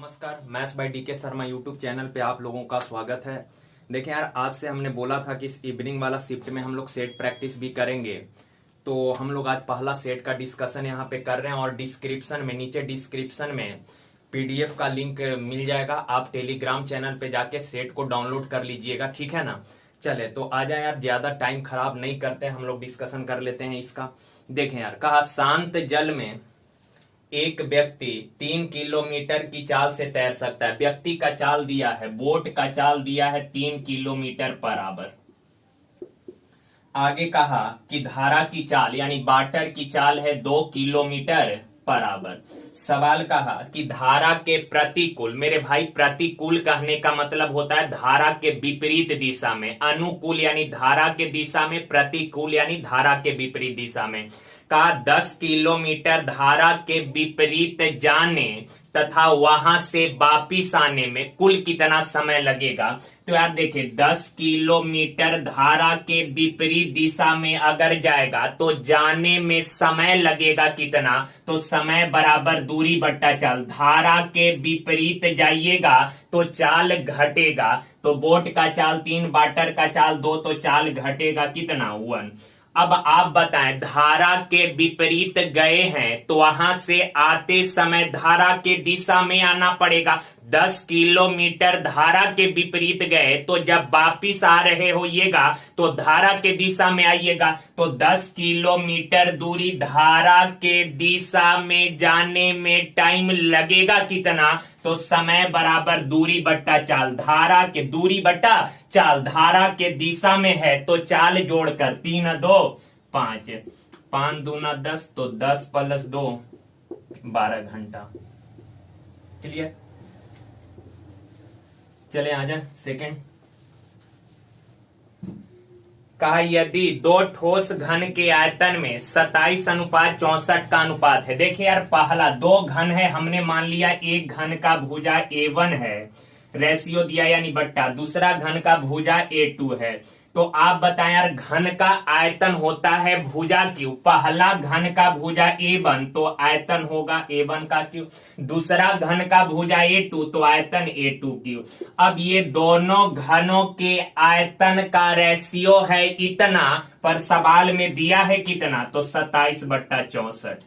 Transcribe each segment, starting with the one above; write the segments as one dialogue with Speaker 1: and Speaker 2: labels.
Speaker 1: नमस्कार, maths by DK Sharma YouTube channel पे आप लोगों का स्वागत है। देखें यार, आज से हमने बोला था कि इस इवनिंग वाला शिफ्ट में हम लोग सेट प्रैक्टिस भी करेंगे। तो हम लोग आज पहला सेट का डिस्कशन यहाँ पे कर रहे हैं और डिस्क्रिप्शन में, नीचे डिस्क्रिप्शन में पीडीएफ का लिंक मिल जाएगा। आप टेलीग्राम चैनल पे जाके सेट को डाउनलोड कर लीजिएगा, ठीक है ना। चले तो आ जाए यार, ज्यादा टाइम खराब नहीं करते हैं, हम लोग डिस्कशन कर लेते हैं इसका। देखें यार, कहा शांत जल में एक व्यक्ति 3 किलोमीटर की चाल से तैर सकता है। व्यक्ति का चाल दिया है, बोट का चाल दिया है 3 किलोमीटर पर आवर। आगे कहा कि धारा की चाल यानी वाटर की चाल है 2 किलोमीटर पर आवर। सवाल कहा कि धारा के प्रतिकूल, मेरे भाई प्रतिकूल कहने का मतलब होता है धारा के विपरीत दिशा में, अनुकूल यानी धारा के दिशा में, प्रतिकूल यानी धारा के विपरीत दिशा में। का 10 किलोमीटर धारा के विपरीत जाने तथा वहां से वापिस आने में कुल कितना समय लगेगा। तो यार देखिए, 10 किलोमीटर धारा के विपरीत दिशा में अगर जाएगा तो जाने में समय लगेगा कितना, तो समय बराबर दूरी बट्टा चाल। धारा के विपरीत जाइएगा तो चाल घटेगा, तो बोट का चाल 3, वाटर का चाल 2, तो चाल घटेगा कितना 1। अब आप बताएं, धारा के विपरीत गए हैं तो वहां से आते समय धारा के दिशा में आना पड़ेगा। 10 किलोमीटर धारा के विपरीत गए तो जब वापिस आ रहे होइएगा तो धारा के दिशा में आइएगा। तो 10 किलोमीटर दूरी धारा के दिशा में जाने में टाइम लगेगा कितना, तो समय बराबर दूरी बट्टा चाल। धारा के दूरी बट्टा चाल, धारा के दिशा में है तो चाल जोड़कर 3 2 5, 5 दूना 10, तो 10 + 2 12 घंटा। क्लियर। चले आ जाए सेकेंड। कहा यदि 2 ठोस घन के आयतन में 27:64 का अनुपात है। देखिए यार, पहला 2 घन है, हमने मान लिया एक घन का भुजा A1 है, रेशियो दिया यानी बट्टा। दूसरा घन का भुजा A2 है। तो आप बताएं यार, घन का आयतन होता है भुजा क्यू। पहला घन का भुजा A1 तो आयतन होगा A1 का क्यू। दूसरा घन का भुजा A2 तो आयतन A2 क्यू। अब ये दोनों घनों के आयतन का रेशियो है इतना, पर सवाल में दिया है कितना, तो 27/64।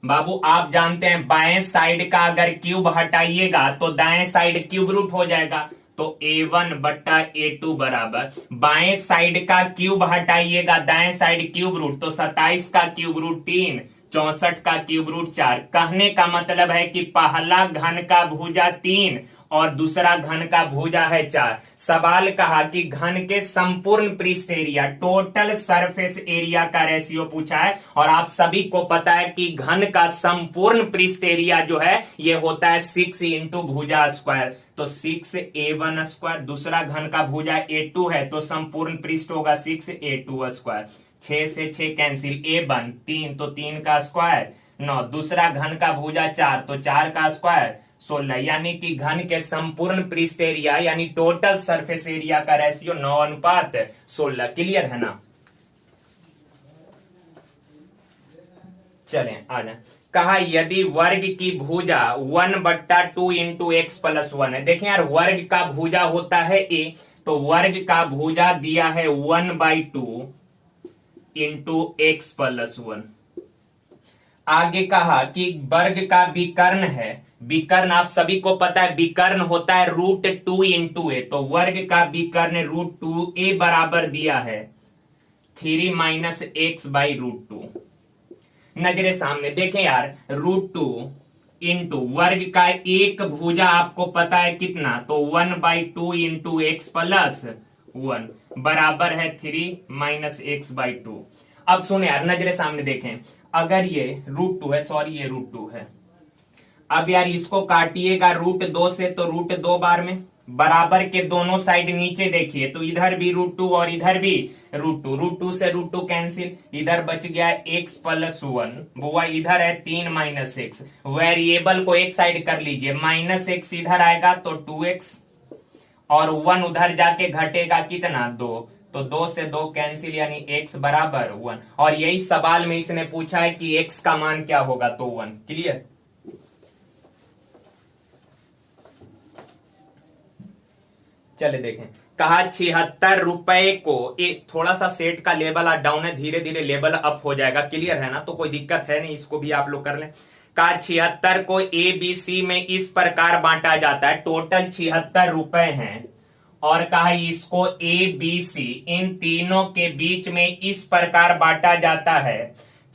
Speaker 1: बाबू आप जानते हैं, बाएं साइड का अगर क्यूब हटाइएगा तो दाएं साइड क्यूब रूट हो जाएगा। तो A1/A2 बराबर, बाएं साइड का क्यूब हटाइएगा, दाएं साइड क्यूब रूट, तो 27 का क्यूब रूट 3, 64 का क्यूब रूट 4। कहने का मतलब है कि पहला घन का भुजा 3 और दूसरा घन का भुजा है 4। सवाल कहा कि घन के संपूर्ण पृष्ठ एरिया, टोटल सरफेस एरिया का रेशियो पूछा है। और आप सभी को पता है कि घन का संपूर्ण पृष्ठ एरिया जो है ये होता है 6 × भुजा स्क्वायर। तो 6A1 स्क्वायर। दूसरा घन का भुजा A2 है तो संपूर्ण पृष्ठ होगा 6A2 स्क्वायर। 6 से 6 कैंसिल, A1 3 तो 3 का स्क्वायर 9। दूसरा घन का भुजा 4 तो 4 का स्क्वायर 16। यानी कि घन के संपूर्ण पृष्ठ एरिया यानी टोटल सरफेस एरिया का रेशियो 9:16। क्लियर है ना। चलें आ जाए। कहा यदि वर्ग की भुजा 1/2 × x + 1 है। देखें यार, वर्ग का भुजा होता है a, तो वर्ग का भुजा दिया है 1/2 × x + 1। आगे कहा कि वर्ग का विकर्ण है। विकर्ण आप सभी को पता है, विकर्ण होता है √2 × a। तो वर्ग का विकर्ण √2a बराबर दिया है 3 - x/√2। नजरे सामने देखें यार, √2 × वर्ग का एक भुजा आपको पता है कितना, तो 1/2 × x + 1 बराबर है 3 - x/2। अब सुने यार, नजरे सामने देखें, अगर ये √2 है, सॉरी ये √2 है। अब यार इसको काटिएगा √2 से, तो √2 बार में बराबर के दोनों साइड नीचे देखिए, तो इधर भी √2 और इधर भी √2। √2 से √2 कैंसिल, इधर बच गया x + 1। बुआ इधर है 3 - x। वेरिएबल को एक साइड कर लीजिए, -x इधर आएगा तो 2x और 1 उधर जाके घटेगा कितना 2, तो 2 से 2 कैंसिल यानी x बराबर 1। और यही सवाल में इसने पूछा है कि x का मान क्या होगा, तो 1। क्लियर। चले देखें, कहा 76 रुपए को, थोड़ा सा सेट का लेवल डाउन है, धीरे धीरे लेवल अप हो जाएगा, क्लियर है ना, तो कोई दिक्कत है नहीं, इसको भी आप लोग कर लें। कहा 76 को ए बी सी में इस प्रकार बांटा जाता है, टोटल 76 रुपए हैं, और कहा इसको ए बी सी इन तीनों के बीच में इस प्रकार बांटा जाता है।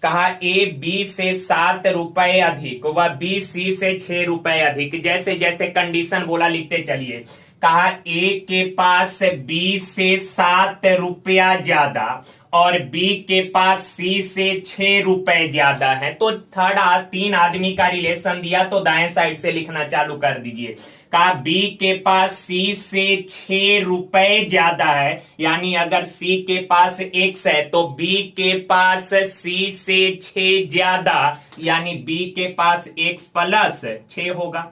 Speaker 1: कहा ए बी से 7 रुपए अधिक व बी सी से 6 रुपए अधिक, जैसे जैसे कंडीशन बोला लिखते चलिए। कहा ए के पास बी से 7 रुपया ज्यादा और बी के पास सी से 6 रुपए ज्यादा है, तो थर्ड 3 आदमी का रिलेशन दिया तो दाएं साइड से लिखना चालू कर दीजिए। कहा बी के पास सी से 6 रुपए ज्यादा है, यानी अगर सी के पास x है तो बी के पास सी से 6 ज्यादा, यानी बी के पास x प्लस 6 होगा।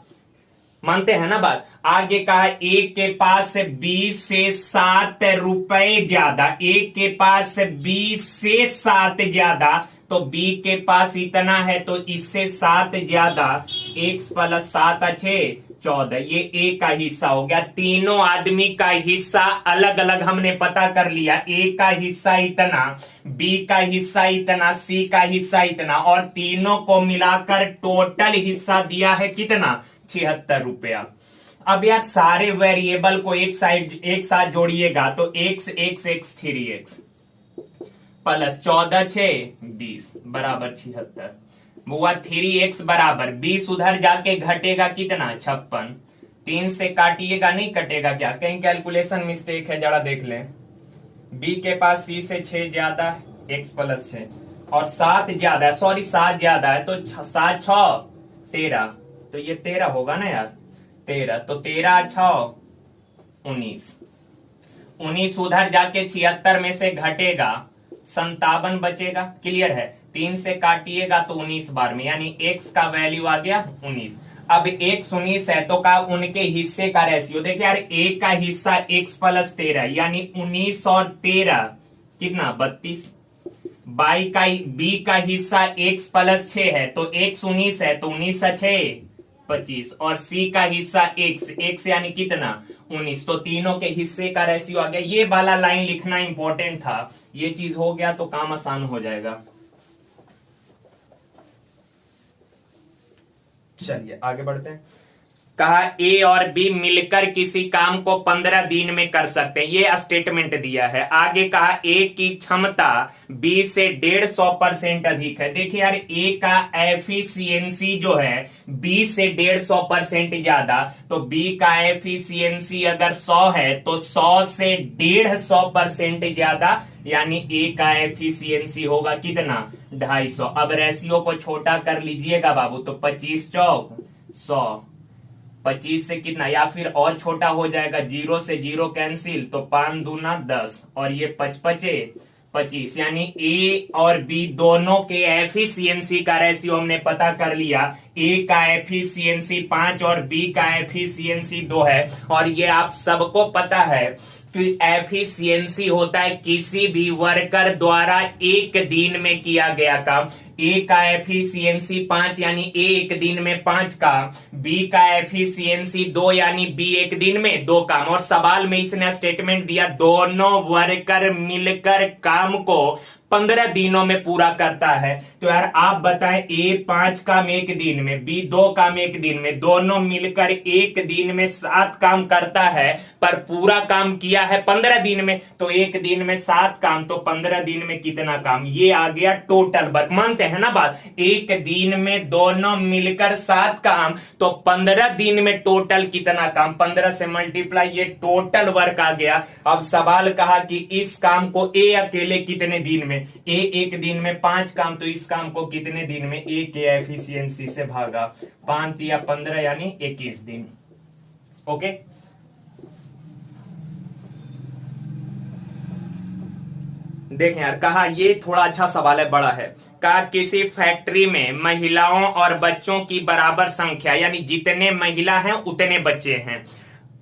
Speaker 1: मानते हैं ना बात। आगे कहा ए के पास बी से 7 रुपए ज्यादा, ए के पास बी से 7 ज्यादा, तो बी के पास इतना है तो इससे 7 ज्यादा, x प्लस 7 6 14, ये ए का हिस्सा हो गया। तीनों आदमी का हिस्सा अलग अलग हमने पता कर लिया, ए का हिस्सा इतना, बी का हिस्सा इतना, सी का हिस्सा इतना, और तीनों को मिलाकर टोटल हिस्सा दिया है कितना, 76 रुपया। अब यार सारे वेरिएबल को एक साथ जोड़िएगा तो x x x 3x plus 14 6 20 बराबर 76। बुआ 3x बराबर 20 उधर जाके घटेगा कितना 56, 3 से काटिएगा नहीं कटेगा क्या, कहीं कैलकुलेशन मिस्टेक है, जरा देख लें। b के पास c से 6 ज्यादा x प्लस 6 और 7 ज्यादा, सॉरी 7 ज्यादा है तो 7 6 13, तो ये 13 होगा ना यार, 13, तो 13 6 19 उधर जाके 76 में से घटेगा 57 बचेगा, क्लियर है। 3 से काटिएगा तो 19 बार में, यानी x का वैल्यू आ गया 19। अब x 19 है तो का उनके हिस्से का रेशियो देखिए यार, a का हिस्सा x प्लस 13 यानी 19 और 13 कितना 32। b का हिस्सा x प्लस 6 है तो x 19 है तो 19 से 6 25, और c का हिस्सा x यानी कितना 19, तो तीनों के हिस्से का रेशियो आ गया। ये वाला लाइन लिखना इंपॉर्टेंट था, ये चीज हो गया तो काम आसान हो जाएगा। चलिए आगे बढ़ते हैं। कहा ए और बी मिलकर किसी काम को 15 दिन में कर सकते हैं, ये स्टेटमेंट दिया है। आगे कहा ए की क्षमता बी से 150% अधिक है। देखिए यार ए का एफिशिएंसी जो है बी से 150% ज्यादा, तो बी का एफिशिएंसी अगर 100 है तो 100 से 150% ज्यादा, यानी ए का एफिशिएंसी होगा कितना 250। अब रेशियो को छोटा कर लीजिएगा बाबू, तो 25 चौक 100, 25 से कितना या फिर और छोटा हो जाएगा, 0 से 0 कैंसिल, तो 5 दूना 10 और ये 55 25, यानी ए और बी दोनों के एफिशिएंसी का रेशियो हमने पता कर लिया। ए का एफिशिएंसी 5 और बी का एफिशिएंसी 2 है, और ये आप सबको पता है कि एफिशिएंसी होता है किसी भी वर्कर द्वारा एक दिन में किया गया काम। ए का एफिशिएंसी 5 यानी ए एक दिन में 5 काम, बी का एफिशिएंसी 2 यानी बी एक दिन में 2 काम, और सवाल में इसने स्टेटमेंट दिया दोनों वर्कर मिलकर काम को 15 दिनों में पूरा करता है। तो यार आप बताएं, ए 5 काम एक दिन में, बी 2 काम एक दिन में, दोनों मिलकर एक दिन में 7 काम करता है, पर पूरा काम किया है 15 दिन में। तो एक दिन में 7 काम तो 15 दिन में कितना काम, ये आ गया टोटल वर्क। मानते हैं ना बात, एक दिन में दोनों मिलकर 7 काम तो 15 दिन में टोटल कितना काम, 15 से मल्टीप्लाई, ये टोटल वर्क आ गया। अब सवाल कहा कि इस काम को ए अकेले कितने दिन में, ए एक दिन में 5 काम, तो इस काम को कितने दिन में, ए के एफिशिएंसी से भागा 5 या 15 यानी 21 दिन। ओके, देखें यार, कहा ये थोड़ा अच्छा सवाल है, बड़ा है। कहा किसी फैक्ट्री में महिलाओं और बच्चों की बराबर संख्या, यानी जितने महिला हैं उतने बच्चे हैं।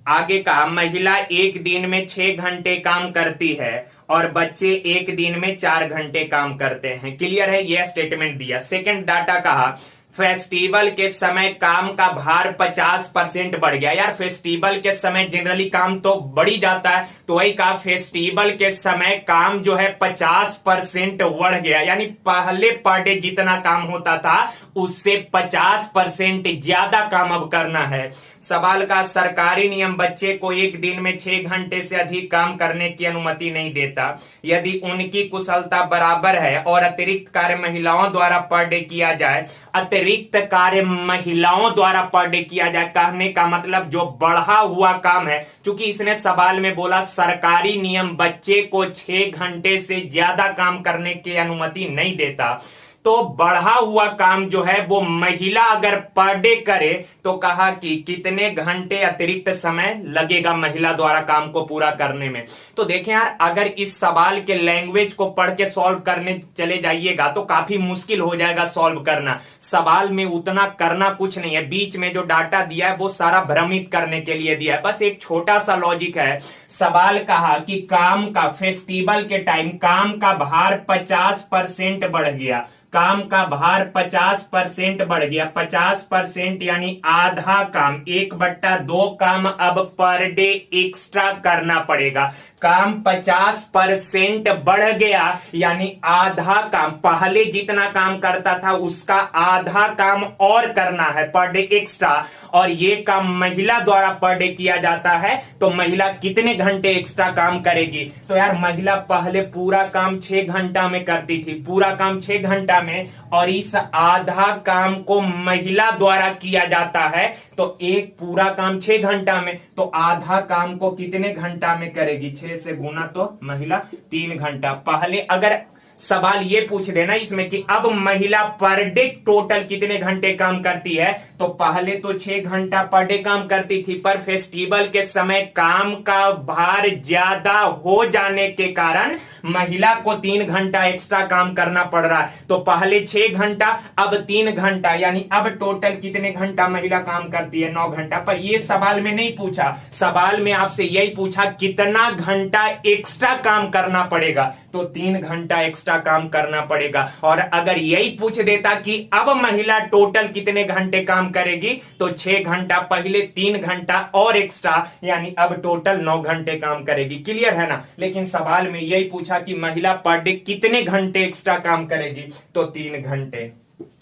Speaker 1: आगे कहा महिला एक दिन में 6 घंटे काम करती है और बच्चे एक दिन में 4 घंटे काम करते हैं। क्लियर है, यह स्टेटमेंट दिया। सेकंड डाटा कहा फेस्टिवल के समय काम का भार 50% बढ़ गया। यार फेस्टिवल के समय जनरली काम तो बढ़ ही जाता है, तो वही कहा फेस्टिवल के समय काम जो है 50% बढ़ गया, यानी पहले पर डे जितना काम होता था उससे 50% ज्यादा काम अब करना है। सवाल का सरकारी नियम बच्चे को एक दिन में 6 घंटे से अधिक काम करने की अनुमति नहीं देता यदि उनकी कुशलता बराबर है और अतिरिक्त कार्य महिलाओं द्वारा पर डे किया जाए। अतिरिक्त कार्य महिलाओं द्वारा पर डे किया जाए, कहने का मतलब जो बढ़ा हुआ काम है, चूंकि इसने सवाल में बोला सरकारी नियम बच्चे को 6 घंटे से ज्यादा काम करने की अनुमति नहीं देता, तो बढ़ा हुआ काम जो है वो महिला अगर पर डे करे तो कहा कि कितने घंटे अतिरिक्त समय लगेगा महिला द्वारा काम को पूरा करने में। तो देखें यार, अगर इस सवाल के लैंग्वेज को पढ़ के सॉल्व करने चले जाइएगा तो काफी मुश्किल हो जाएगा सॉल्व करना। सवाल में उतना करना कुछ नहीं है, बीच में जो डाटा दिया है वो सारा भ्रमित करने के लिए दिया है। बस एक छोटा सा लॉजिक है। सवाल कहा कि काम का फेस्टिवल के टाइम काम का भार 50% बढ़ गया, काम का भार 50% बढ़ गया। 50% यानी आधा काम, 1/2 काम अब पर डे एक्स्ट्रा करना पड़ेगा। काम 50% बढ़ गया यानी आधा काम, पहले जितना काम करता था उसका आधा काम और करना है पर डे एक्स्ट्रा, और ये काम महिला द्वारा पर डे किया जाता है, तो महिला कितने घंटे एक्स्ट्रा काम करेगी? तो यार महिला पहले पूरा काम 6 घंटा में करती थी, पूरा काम 6 घंटा में, और इस आधा काम को महिला द्वारा किया जाता है, तो एक पूरा काम 6 घंटा में, तो आधा काम को कितने घंटा में करेगी? 6 से गुना तो महिला 3 घंटा। पहले अगर सवाल ये पूछ देना इसमें कि अब महिला पर डे टोटल कितने घंटे काम करती है, तो पहले तो 6 घंटा पर डे काम करती थी, पर फेस्टिवल के समय काम का भार ज्यादा हो जाने के कारण महिला को 3 घंटा एक्स्ट्रा काम करना पड़ रहा है। तो पहले 6 घंटा अब 3 घंटा, यानी अब टोटल कितने घंटा महिला काम करती है? 9 घंटा। पर ये सवाल में नहीं पूछा, सवाल में आपसे यही पूछा कितना घंटा एक्स्ट्रा काम करना पड़ेगा, तो 3 घंटा एक्स्ट्रा काम करना पड़ेगा। और अगर यही पूछ देता कि अब महिला टोटल कितने घंटे काम करेगी, तो 6 घंटा पहले 3 घंटा और एक्स्ट्रा, यानी अब टोटल 9 घंटे काम करेगी। क्लियर है ना? लेकिन सवाल में यही पूछा कि महिला पर डे कितने घंटे एक्स्ट्रा काम करेगी, तो 3 घंटे।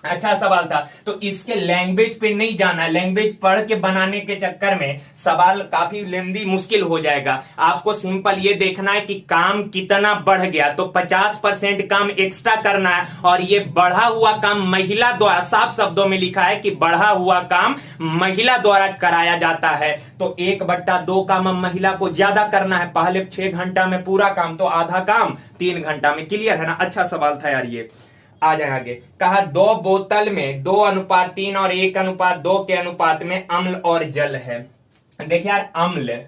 Speaker 1: अच्छा सवाल था, तो इसके लैंग्वेज पे नहीं जाना, लैंग्वेज पढ़ के बनाने के चक्कर में सवाल काफी लेंदी मुश्किल हो जाएगा। आपको सिंपल ये देखना है कि काम कितना बढ़ गया, तो 50% काम एक्स्ट्रा करना है, और ये बढ़ा हुआ काम महिला द्वारा, साफ शब्दों में लिखा है कि बढ़ा हुआ काम महिला द्वारा कराया जाता है, तो 1/2 काम महिला को ज्यादा करना है। पहले 6 घंटा में पूरा काम, तो आधा काम 3 घंटा में। क्लियर है ना? अच्छा सवाल था यार ये। आ जाए आगे। कहा 2 बोतल में 2:3 और 1:2 के अनुपात में अम्ल और जल है। देखिए यार, अम्ल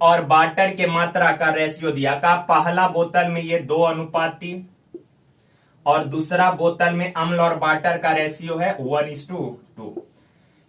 Speaker 1: और वाटर के मात्रा का रेशियो दिया। कहा पहला बोतल में ये 2:3 और दूसरा बोतल में अम्ल और वाटर का रेशियो है 1:2।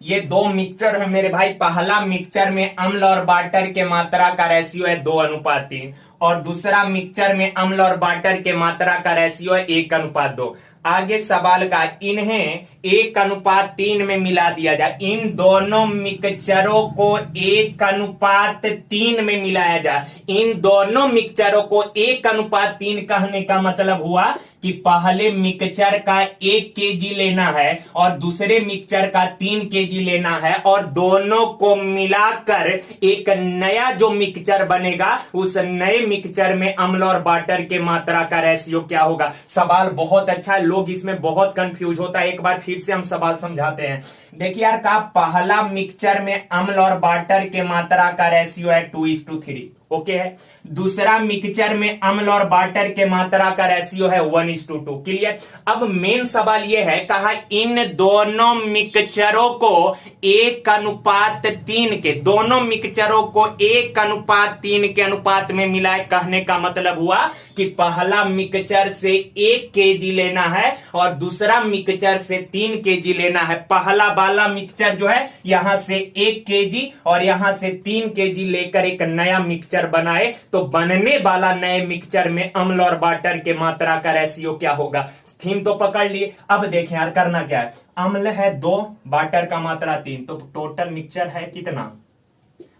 Speaker 1: ये 2 मिक्सचर है मेरे भाई। पहला मिक्सचर में अम्ल और वाटर के मात्रा का रेशियो है 2:3 और दूसरा मिक्सचर में अम्ल और वाटर के मात्रा का रेशियो है 1:2। आगे सवाल का इन्हें 1:3 में मिला दिया जाए। इन दोनों मिक्सचरों को 1:3 में मिलाया जाए। इन दोनों मिक्सचरों को 1:3 कहने का मतलब हुआ कि पहले मिक्सचर का 1 kg लेना है और दूसरे मिक्सचर का 3 kg लेना है, और दोनों को मिलाकर एक नया जो मिक्सचर बनेगा उस नए मिक्सचर में अम्ल और वाटर के मात्रा का रेशियो क्या होगा। सवाल बहुत अच्छा है, लोग इसमें बहुत कंफ्यूज होता है। एक बार फिर से हम सवाल समझाते हैं। देखिए यार, का पहला मिक्सचर में अम्ल और वाटर के मात्रा का रेशियो है 2:3, ओके है। दूसरा मिक्सचर में अम्ल और वाटर के मात्रा का रेशियो है 1:2। क्लियर? अब मेन सवाल यह है, कहा इन दोनों मिक्सचरों को 1:3 के, दोनों मिक्सचरों को 1:3 के अनुपात में मिलाए। कहने का मतलब हुआ कि पहला मिक्सचर से 1 kg लेना है और दूसरा मिक्सचर से 3 kg लेना है। पहला वाला मिक्सचर जो है यहां से 1 kg और यहां से 3 kg लेकर एक नया मिक्सचर मिक्सचर बनाए तो बनने वाला नए मिक्सचर में अम्ल और वाटर के मात्रा का रेशियो क्या होगा। थीम तो पकड़ लिए। अब देखें यार करना क्या है, अम्ल है 2, वाटर का मात्रा 3, तो टोटल मिक्सचर है कितना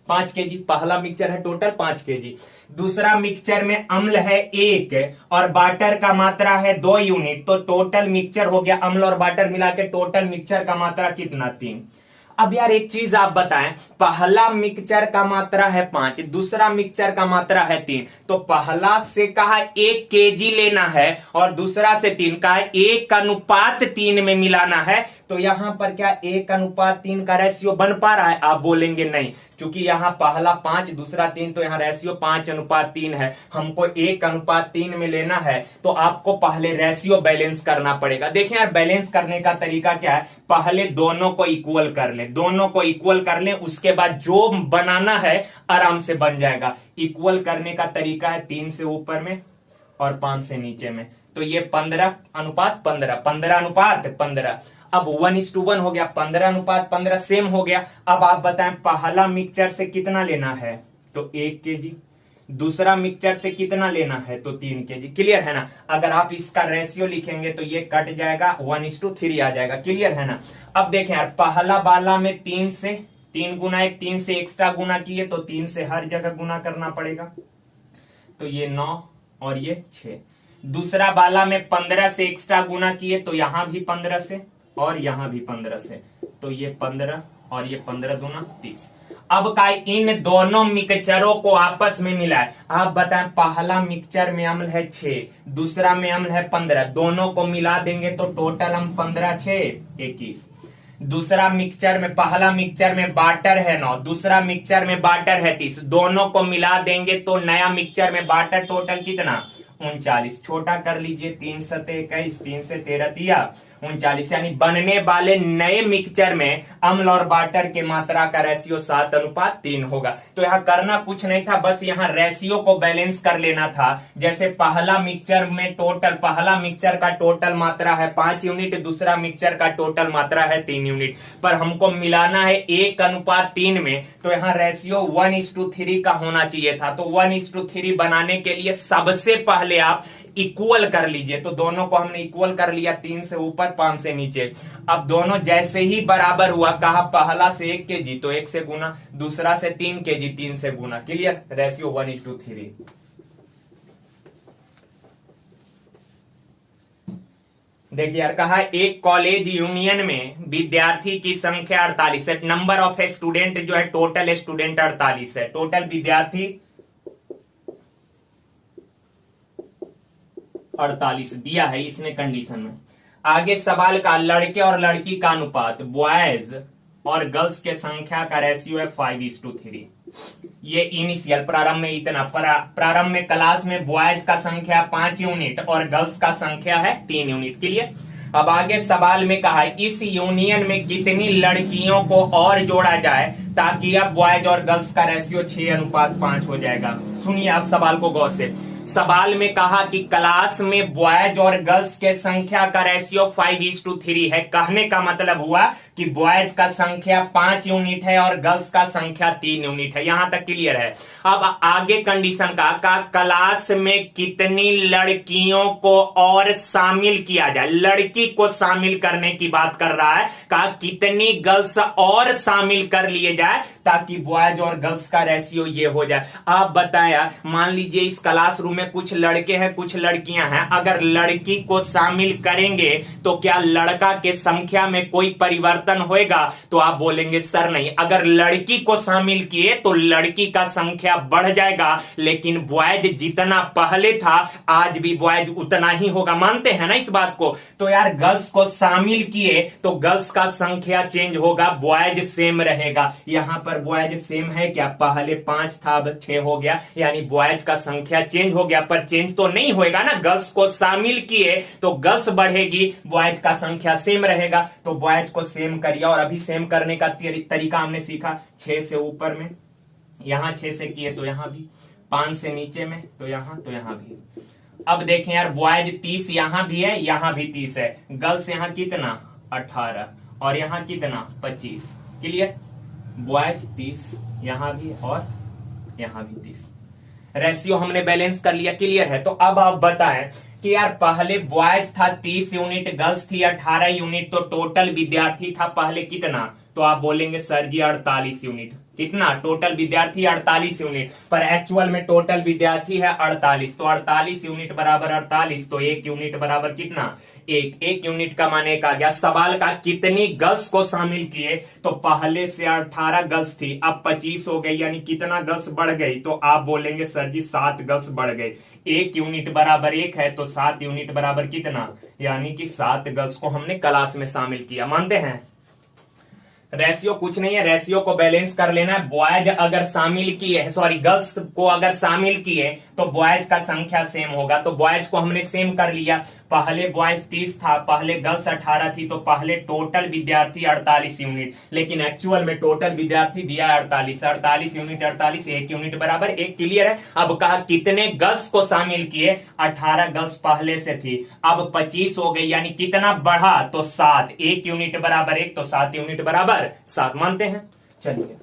Speaker 1: 5 केजी। पहला मिक्सचर है टोटल 5 केजी। दूसरा मिक्सचर में अम्ल है 1 और वाटर का मात्रा है 2 यूनिट, तो टोटल मिक्सचर हो गया अम्ल और वाटर मिला के टोटल मिक्सचर का मात्रा कितना 3। अब यार एक चीज आप बताएं, पहला मिक्सचर का मात्रा है 5, दूसरा मिक्सचर का मात्रा है 3, तो पहला से कहा 1 केजी लेना है और दूसरा से 3 का 1:3 में मिलाना है, तो यहां पर क्या 1:3 का रेशियो बन पा रहा है। आप बोलेंगे नहीं, क्योंकि यहां पहला 5 दूसरा 3, तो यहां रेशियो 5:3 है, हमको 1:3 में लेना है, तो आपको पहले रेशियो बैलेंस करना पड़ेगा। देखिए यार बैलेंस करने का तरीका क्या है, पहले दोनों को इक्वल कर ले, दोनों को इक्वल कर ले, उसके बाद जो बनाना है आराम से बन जाएगा। इक्वल करने का तरीका है 3 से ऊपर में और 5 से नीचे में, तो ये 15:15, 15:15। अब 1:1 हो गया, 15:15 सेम हो गया। अब आप बताएं पहला मिक्सचर से कितना लेना है, तो 1 केजी, दूसरा मिक्सचर से कितना लेना है, तो 3 केजी। क्लियर है ना। अगर आप इसका रेशियो लिखेंगे तो ये कट जाएगा, 1:3 आ जाएगा। क्लियर है ना। अब देखें यार पहला वाला में 3 से 3 गुना 1, 3 से एक्स्ट्रा गुना किए तो 3 से हर जगह गुना करना पड़ेगा, तो ये 9 और ये 6। दूसरा वाला में 15 से एक्स्ट्रा गुना किए तो यहां भी 15 से और यहां भी 15 से, तो ये 15 और ये 15 दूना 30। अब का इन दोनों मिक्सचरों को आपस में मिलाए। आप बताएं पहला मिक्सचर में अम्ल है 6, दूसरा में अम्ल है 15, दोनों को मिला देंगे तो टोटल हम 15 6 21। दूसरा मिक्सचर में, पहला मिक्सचर में वाटर है 9, दूसरा मिक्सचर में वाटर है 30, दोनों को मिला देंगे तो नया मिक्सचर में वाटर टोटल कितना 39। छोटा कर लीजिए, 3 7 21, 3 से 13 दिया 39, यानी बनने वाले नए मिक्सचर में अम्ल और वाटर के मात्रा का रेशियो 7:3 होगा। तो यहाँ करना कुछ नहीं था, बस यहाँ रेशियो को बैलेंस कर लेना था। जैसे पहला मिक्सचर में टोटल, पहला मिक्सचर का टोटल मात्रा है 5 यूनिट, दूसरा मिक्सचर का टोटल मात्रा है 3 यूनिट, पर हमको मिलाना है 1:3 में, तो यहाँ रेशियो 1:3 का होना चाहिए था। तो 1:3 बनाने के लिए सबसे पहले आप इक्वल कर लीजिए, तो दोनों को हमने इक्वल कर लिया, 3 से ऊपर 5 से नीचे। अब दोनों जैसे ही बराबर हुआ, कहा पहला से 1 केजी तो 1 से गुना, दूसरा से 3 केजी 3 से गुना। Clear, ratio 1:3। देखिए यार कहा एक कॉलेज यूनियन में विद्यार्थी की संख्या 48 है, नंबर ऑफ स्टूडेंट जो है टोटल स्टूडेंट 48 है, टोटल विद्यार्थी 48 दिया है इसने कंडीशन में। आगे सवाल का लड़के और लड़की का अनुपात, बॉयज और गर्ल्स के संख्या का रेशियो है 5:3। ये इनिशियल प्रारंभ में इतना, प्रारंभ में क्लास में बॉयज का संख्या 5 यूनिट और गर्ल्स का संख्या है 3 यूनिट। क्लियर। अब आगे सवाल में कहा इस यूनियन में कितनी लड़कियों को और जोड़ा जाए ताकि अब बॉयज और गर्ल्स का रेशियो 6:5 हो जाएगा। सुनिए आप सवाल को गौर से। सवाल में कहा कि क्लास में बॉयज और गर्ल्स के संख्या का रेशियो 5:3 है। कहने का मतलब हुआ कि बॉयज का संख्या 5 यूनिट है और गर्ल्स का संख्या 3 यूनिट है। यहां तक क्लियर है। अब आगे कंडीशन का क्लास में कितनी लड़कियों को और शामिल किया जाए, लड़की को शामिल करने की बात कर रहा है। कहा कितनी गर्ल्स और शामिल कर लिए जाए ताकि बॉयज और गर्ल्स का रेशियो ये हो जाए। आप बताया, मान लीजिए इस क्लासरूम में कुछ लड़के हैं कुछ लड़कियां हैं, अगर लड़की को शामिल करेंगे तो क्या लड़का के संख्या में कोई परिवर्तन होएगा, तो आप बोलेंगे सर नहीं। अगर लड़की को शामिल किए तो लड़की का संख्या बढ़ जाएगा, लेकिन बॉयज जितना पहले था आज भी बॉयज उतना ही होगा। मानते हैं ना इस बात को। तो यार गर्ल्स को शामिल किए तो गर्ल्स का संख्या चेंज होगा, बॉयज सेम रहेगा। यहां पर बॉयज सेम है क्या, पहले 5 था अब 6 हो गया, यानी बॉयज का संख्या चेंज हो गया, पर चेंज तो नहीं होएगा ना। गर्ल्स को शामिल किए तो गर्ल्स बढ़ेगी, बॉयज का संख्या सेम रहेगा। तो बॉयज को सेम करिए, और अभी सेम करने का तरीका हमने सीखा। 6 से ऊपर में, यहां 6 से किए तो यहां भी, 5 से नीचे में तो यहां भी। अब देखें यार बॉयज 30 यहां भी है, यहां भी 30 है, गर्ल्स यहां कितना 18 और यहां कितना 25। क्लियर। बॉयज 30 यहां भी और यहां भी 30। रेशियो हमने बैलेंस कर लिया, क्लियर है। तो अब आप बताएं कि यार पहले बॉयज था 30 यूनिट, गर्ल्स थी 18 यूनिट, तो टोटल विद्यार्थी था पहले कितना? तो आप बोलेंगे सर जी 48 यूनिट। कितना टोटल विद्यार्थी? 48 यूनिट, पर एक्चुअल में टोटल विद्यार्थी है 48। तो 48 यूनिट बराबर 48, तो 1 यूनिट बराबर कितना? एक यूनिट का माने एक आ गया। सवाल का कितनी गर्ल्स को शामिल किए? तो पहले से 18 गर्ल्स थी, अब 25 हो गई, यानी कितना गर्ल्स बढ़ गई? तो आप बोलेंगे सर जी 7 गर्ल्स बढ़ गई। 1 यूनिट बराबर 1 है, तो 7 यूनिट बराबर कितना? यानी कि 7 गर्ल्स को हमने क्लास में शामिल किया। मानते हैं? रेशियो कुछ नहीं है, रेशियो को बैलेंस कर लेना है। बॉयज अगर शामिल किए, सॉरी गर्ल्स को अगर शामिल किए तो बॉयज का संख्या सेम होगा। तो बॉयज को हमने सेम कर लिया। पहले बॉयज 30 था, पहले गर्ल्स 18 थी, तो पहले टोटल विद्यार्थी 48 यूनिट, लेकिन एक्चुअल में टोटल विद्यार्थी दिया 48 यूनिट 48, 1 यूनिट बराबर 1, क्लियर है। अब कहा कितने गर्ल्स को शामिल किए? 18 गर्ल्स पहले से थी, अब 25 हो गई, यानी कितना बढ़ा? तो 7। 1 यूनिट बराबर 1, तो 7 यूनिट बराबर 7। मानते हैं? चलिए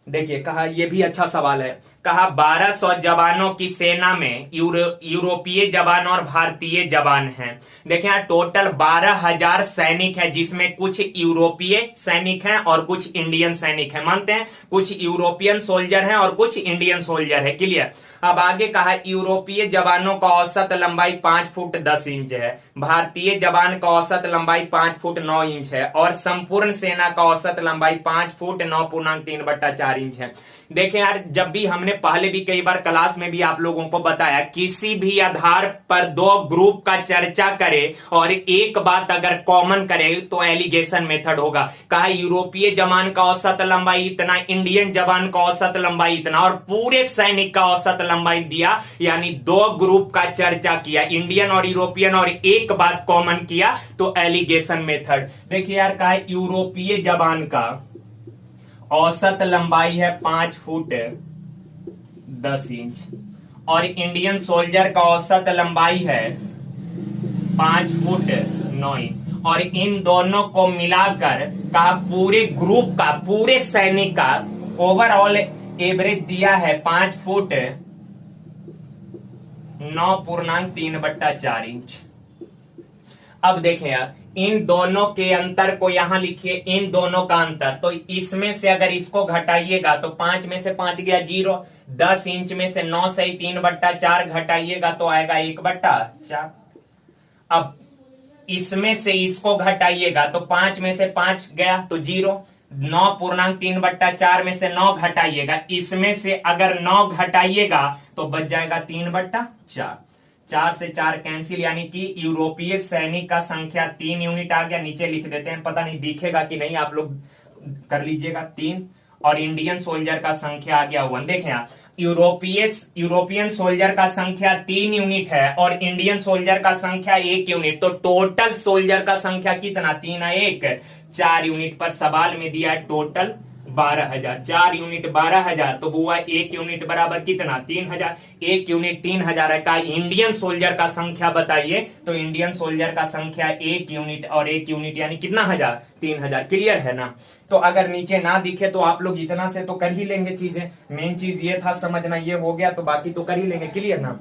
Speaker 1: देखिए, कहा यह भी अच्छा सवाल है। कहा 1200 जवानों की सेना में यूरोपीय जवान और भारतीय जवान हैं। देखें यार, टोटल 12,000 सैनिक है, जिसमें कुछ यूरोपीय सैनिक हैं और कुछ इंडियन सैनिक हैं। मानते हैं? कुछ यूरोपियन सोल्जर हैं और कुछ इंडियन सोल्जर है, क्लियर। अब आगे कहा यूरोपीय जवानों का औसत लंबाई 5 फुट 10 इंच है, भारतीय जवान का औसत लंबाई 5 फुट 9 इंच है, और संपूर्ण सेना का औसत लंबाई 5 फुट 9.3/4 इंच है। देखें यार, जब भी हमने पहले भी कई बार क्लास में भी आप लोगों को बताया, किसी भी आधार पर 2 ग्रुप का चर्चा करे और एक बात अगर कॉमन करे तो एलिगेशन मेथड होगा। कहा यूरोपीय जवान का औसत लंबाई इतना, इंडियन जवान का औसत लंबाई इतना, और पूरे सैनिक का औसत लंबाई दिया, यानी 2 ग्रुप का चर्चा किया, इंडियन और यूरोपियन, और एक बात कॉमन किया, तो एलिगेशन मेथड। देखिए यार, कहा यूरोपीय जवान का औसत लंबाई है 5 फुट 10 इंच, और इंडियन सोल्जर का औसत लंबाई है 5 फुट 9 इंच, और इन दोनों को मिलाकर का पूरे ग्रुप का, पूरे सैनिक का ओवरऑल एवरेज दिया है 5 फुट 9.3/4 इंच। अब देखें यार, इन दोनों के अंतर को यहां लिखिए, इन दोनों का अंतर, तो इसमें से अगर इसको घटाइएगा तो 5 में से 5 गया 0, 10 इंच में से 9 से 3/4 घटाइएगा तो आएगा 1/4। अब इसमें से इसको घटाइएगा तो 5 में से 5 गया तो 0, 9.3/4 में से 9 घटाइएगा, इसमें से अगर 9 घटाइएगा तो बच जाएगा 3/4। 4 से 4 कैंसिल, यानी कि यूरोपीय सैनिक का संख्या 3 यूनिट आ गया। नीचे लिख देते हैं, पता नहीं दिखेगा कि नहीं, आप लोग कर लीजिएगा 3, और इंडियन सोल्जर का संख्या आ गया 1। देखें आप, यूरोपियन सोल्जर का संख्या 3 यूनिट है और इंडियन सोल्जर का संख्या 1 यूनिट, तो टोटल सोल्जर का संख्या कितना? 3 1 4 यूनिट, पर सवाल में दिया है टोटल 12,000। 4 यूनिट 12,000, तो हुआ 1 यूनिट बराबर कितना? 3,000। 1 यूनिट 3,000 है। का इंडियन सोल्जर का संख्या बताइए, तो इंडियन सोल्जर का संख्या 1 यूनिट, और 1 यूनिट यानी कितना हजार? 3,000, क्लियर है ना। तो अगर नीचे ना दिखे तो आप लोग इतना से तो कर ही लेंगे चीजें। मेन चीज ये था समझना, ये हो गया तो बाकी तो कर ही लेंगे, क्लियर ना।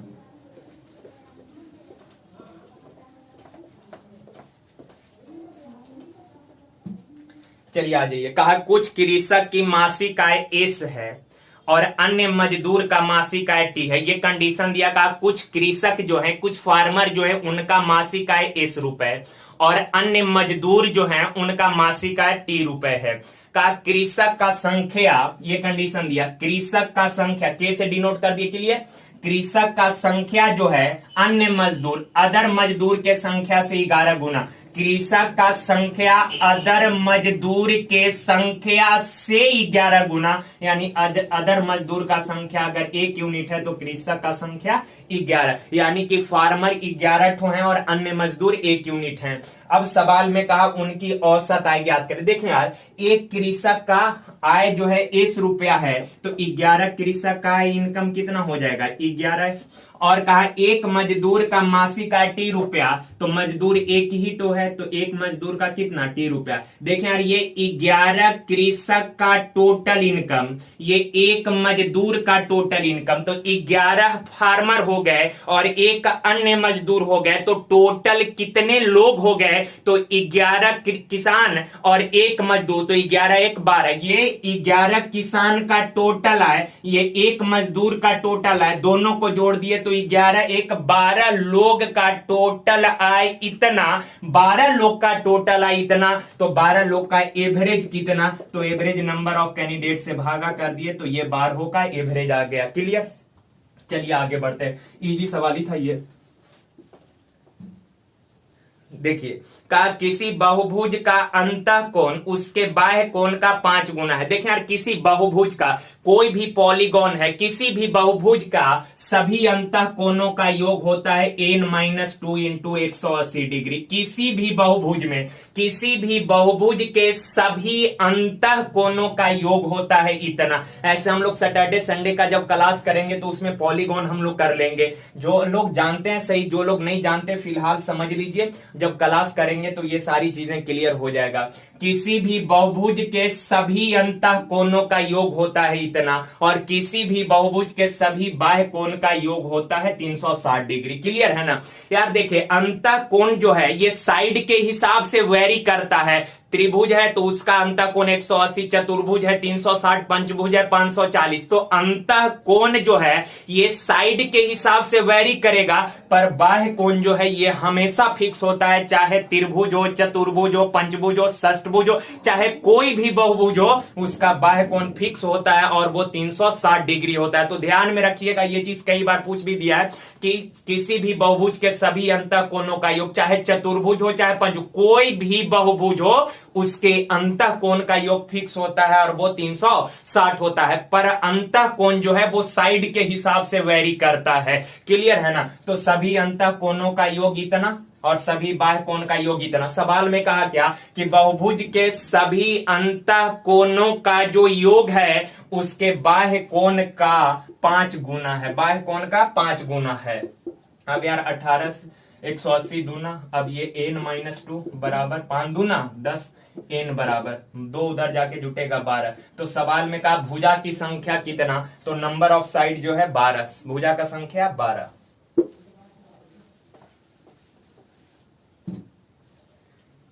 Speaker 1: चलिए आ जाइए। कहा कुछ कृषक की मासिक आय S है और अन्य मजदूर का मासिक आय T है। ये कंडीशन दिया। कहा कुछ कृषक जो है, कुछ फार्मर जो है, उनका मासिक आय S रुपए और अन्य मजदूर जो है उनका मासिक आय T रुपए है। कहा कृषक का संख्या, ये कंडीशन दिया, कृषक का संख्या K से डिनोट कर दिए, क्लियर। कृषक का संख्या जो है अन्य मजदूर, अदर मजदूर के संख्या से 11 गुना। कृषक का संख्या अदर मजदूर के संख्या से 11 गुना, यानी अदर मजदूर का संख्या अगर 1 यूनिट है तो कृषक का संख्या 11, यानी कि फार्मर 11 ठो हैं और अन्य मजदूर 1 यूनिट हैं। अब सवाल में कहा उनकी औसत आय ज्ञात करें। देखें यार, एक कृषक का आय जो है 1 रुपया है, तो 11 कृषक का इनकम कितना हो जाएगा? 11, और कहा एक मजदूर का मासिक आय टी रुपया, तो मजदूर एक ही तो है, तो एक मजदूर का कितना टी रुपया। देखें यार ये 11 कृषक का टोटल इनकम, ये एक मजदूर का टोटल इनकम, तो 11 फार्मर हो गए और एक अन्य मजदूर हो गए, तो टोटल कितने लोग हो गए, तो 11 किसान और एक मजदूर, तो 11 एक 12, ये 11 किसान का टोटल आए, ये एक मजदूर का टोटल आए, दोनों को जोड़ दिए तो 11 एक 12 लोग का टोटल आए इतना, 12 लोग का टोटल आए इतना, तो 12 लोग का एवरेज कितना, तो एवरेज नंबर ऑफ कैंडिडेट से भागा कर दिए, तो ये 12 का एवरेज आ गया। क्लियर, चलिए आगे बढ़ते हैं, इजी सवाल ही था ये। देखिए का किसी बहुभुज का अंतः कोण उसके बाह्य कोण का 5 गुना है। देखें यार किसी बहुभुज का, कोई भी पॉलीगॉन है, किसी भी बहुभुज का सभी अंतः कोणों का योग होता है n-2 इंटू 180 डिग्री। किसी भी बहुभुज में, किसी भी बहुभुज के सभी अंतः कोणों का योग होता है इतना। ऐसे हम लोग सैटरडे संडे का जब क्लास करेंगे तो उसमें पॉलीगॉन हम लोग कर लेंगे, जो लोग जानते हैं सही, जो लोग नहीं जानते फिलहाल समझ लीजिए, जब क्लास करेंगे तो ये सारी चीजें क्लियर हो जाएगा। किसी भी बहुभुज के सभी अंतः कोणों का योग होता है इतना, और किसी भी बहुभुज के सभी बाह्य कोण का योग होता है 360 डिग्री। क्लियर है ना यार। देखिए अंतः कोण जो है ये साइड के हिसाब से वेरी करता है। त्रिभुज है तो उसका अंतः कोण 180, चतुर्भुज है 360, पंचभुज है 540, तो अंतः कोण जो है ये साइड के हिसाब से वेरी करेगा, पर बाह्य कोण जो है ये हमेशा फिक्स होता है, चाहे त्रिभुज हो, चतुर्भुज हो, पंचभुज हो, षष्ठभुज हो, चाहे कोई भी बहुभुज हो, उसका बाह्य कोण फिक्स होता है और वो 360 डिग्री होता है। तो ध्यान में रखिएगा, ये चीज कई बार पूछ भी दिया है कि किसी भी बहुभुज के सभी अंतः कोणों का योग, चाहे चतुर्भुज हो चाहे पंचभुज, कोई भी बहुभुज हो उसके अंतः कोण का योग फिक्स होता है और वो 360 होता है, पर अंतः कोण जो है वो साइड के हिसाब से वेरी करता है। क्लियर है ना। तो सभी अंतः कोणों का योग इतना और सभी बाह्य कोण का योग इतना। सवाल में कहा क्या कि बहुभुज के सभी अंतः कोणों का जो योग है उसके बाह्य कोण का 5 गुना है, बाह्य कोण का 5 गुना है। अब यार 18 180 दूना, अब ये n-2 बराबर 5 दूना 10, n बराबर 2 उधर जाके जुटेगा 12। तो सवाल में कहा भुजा की संख्या कितना, तो नंबर ऑफ साइड जो है 12, भुजा का संख्या 12।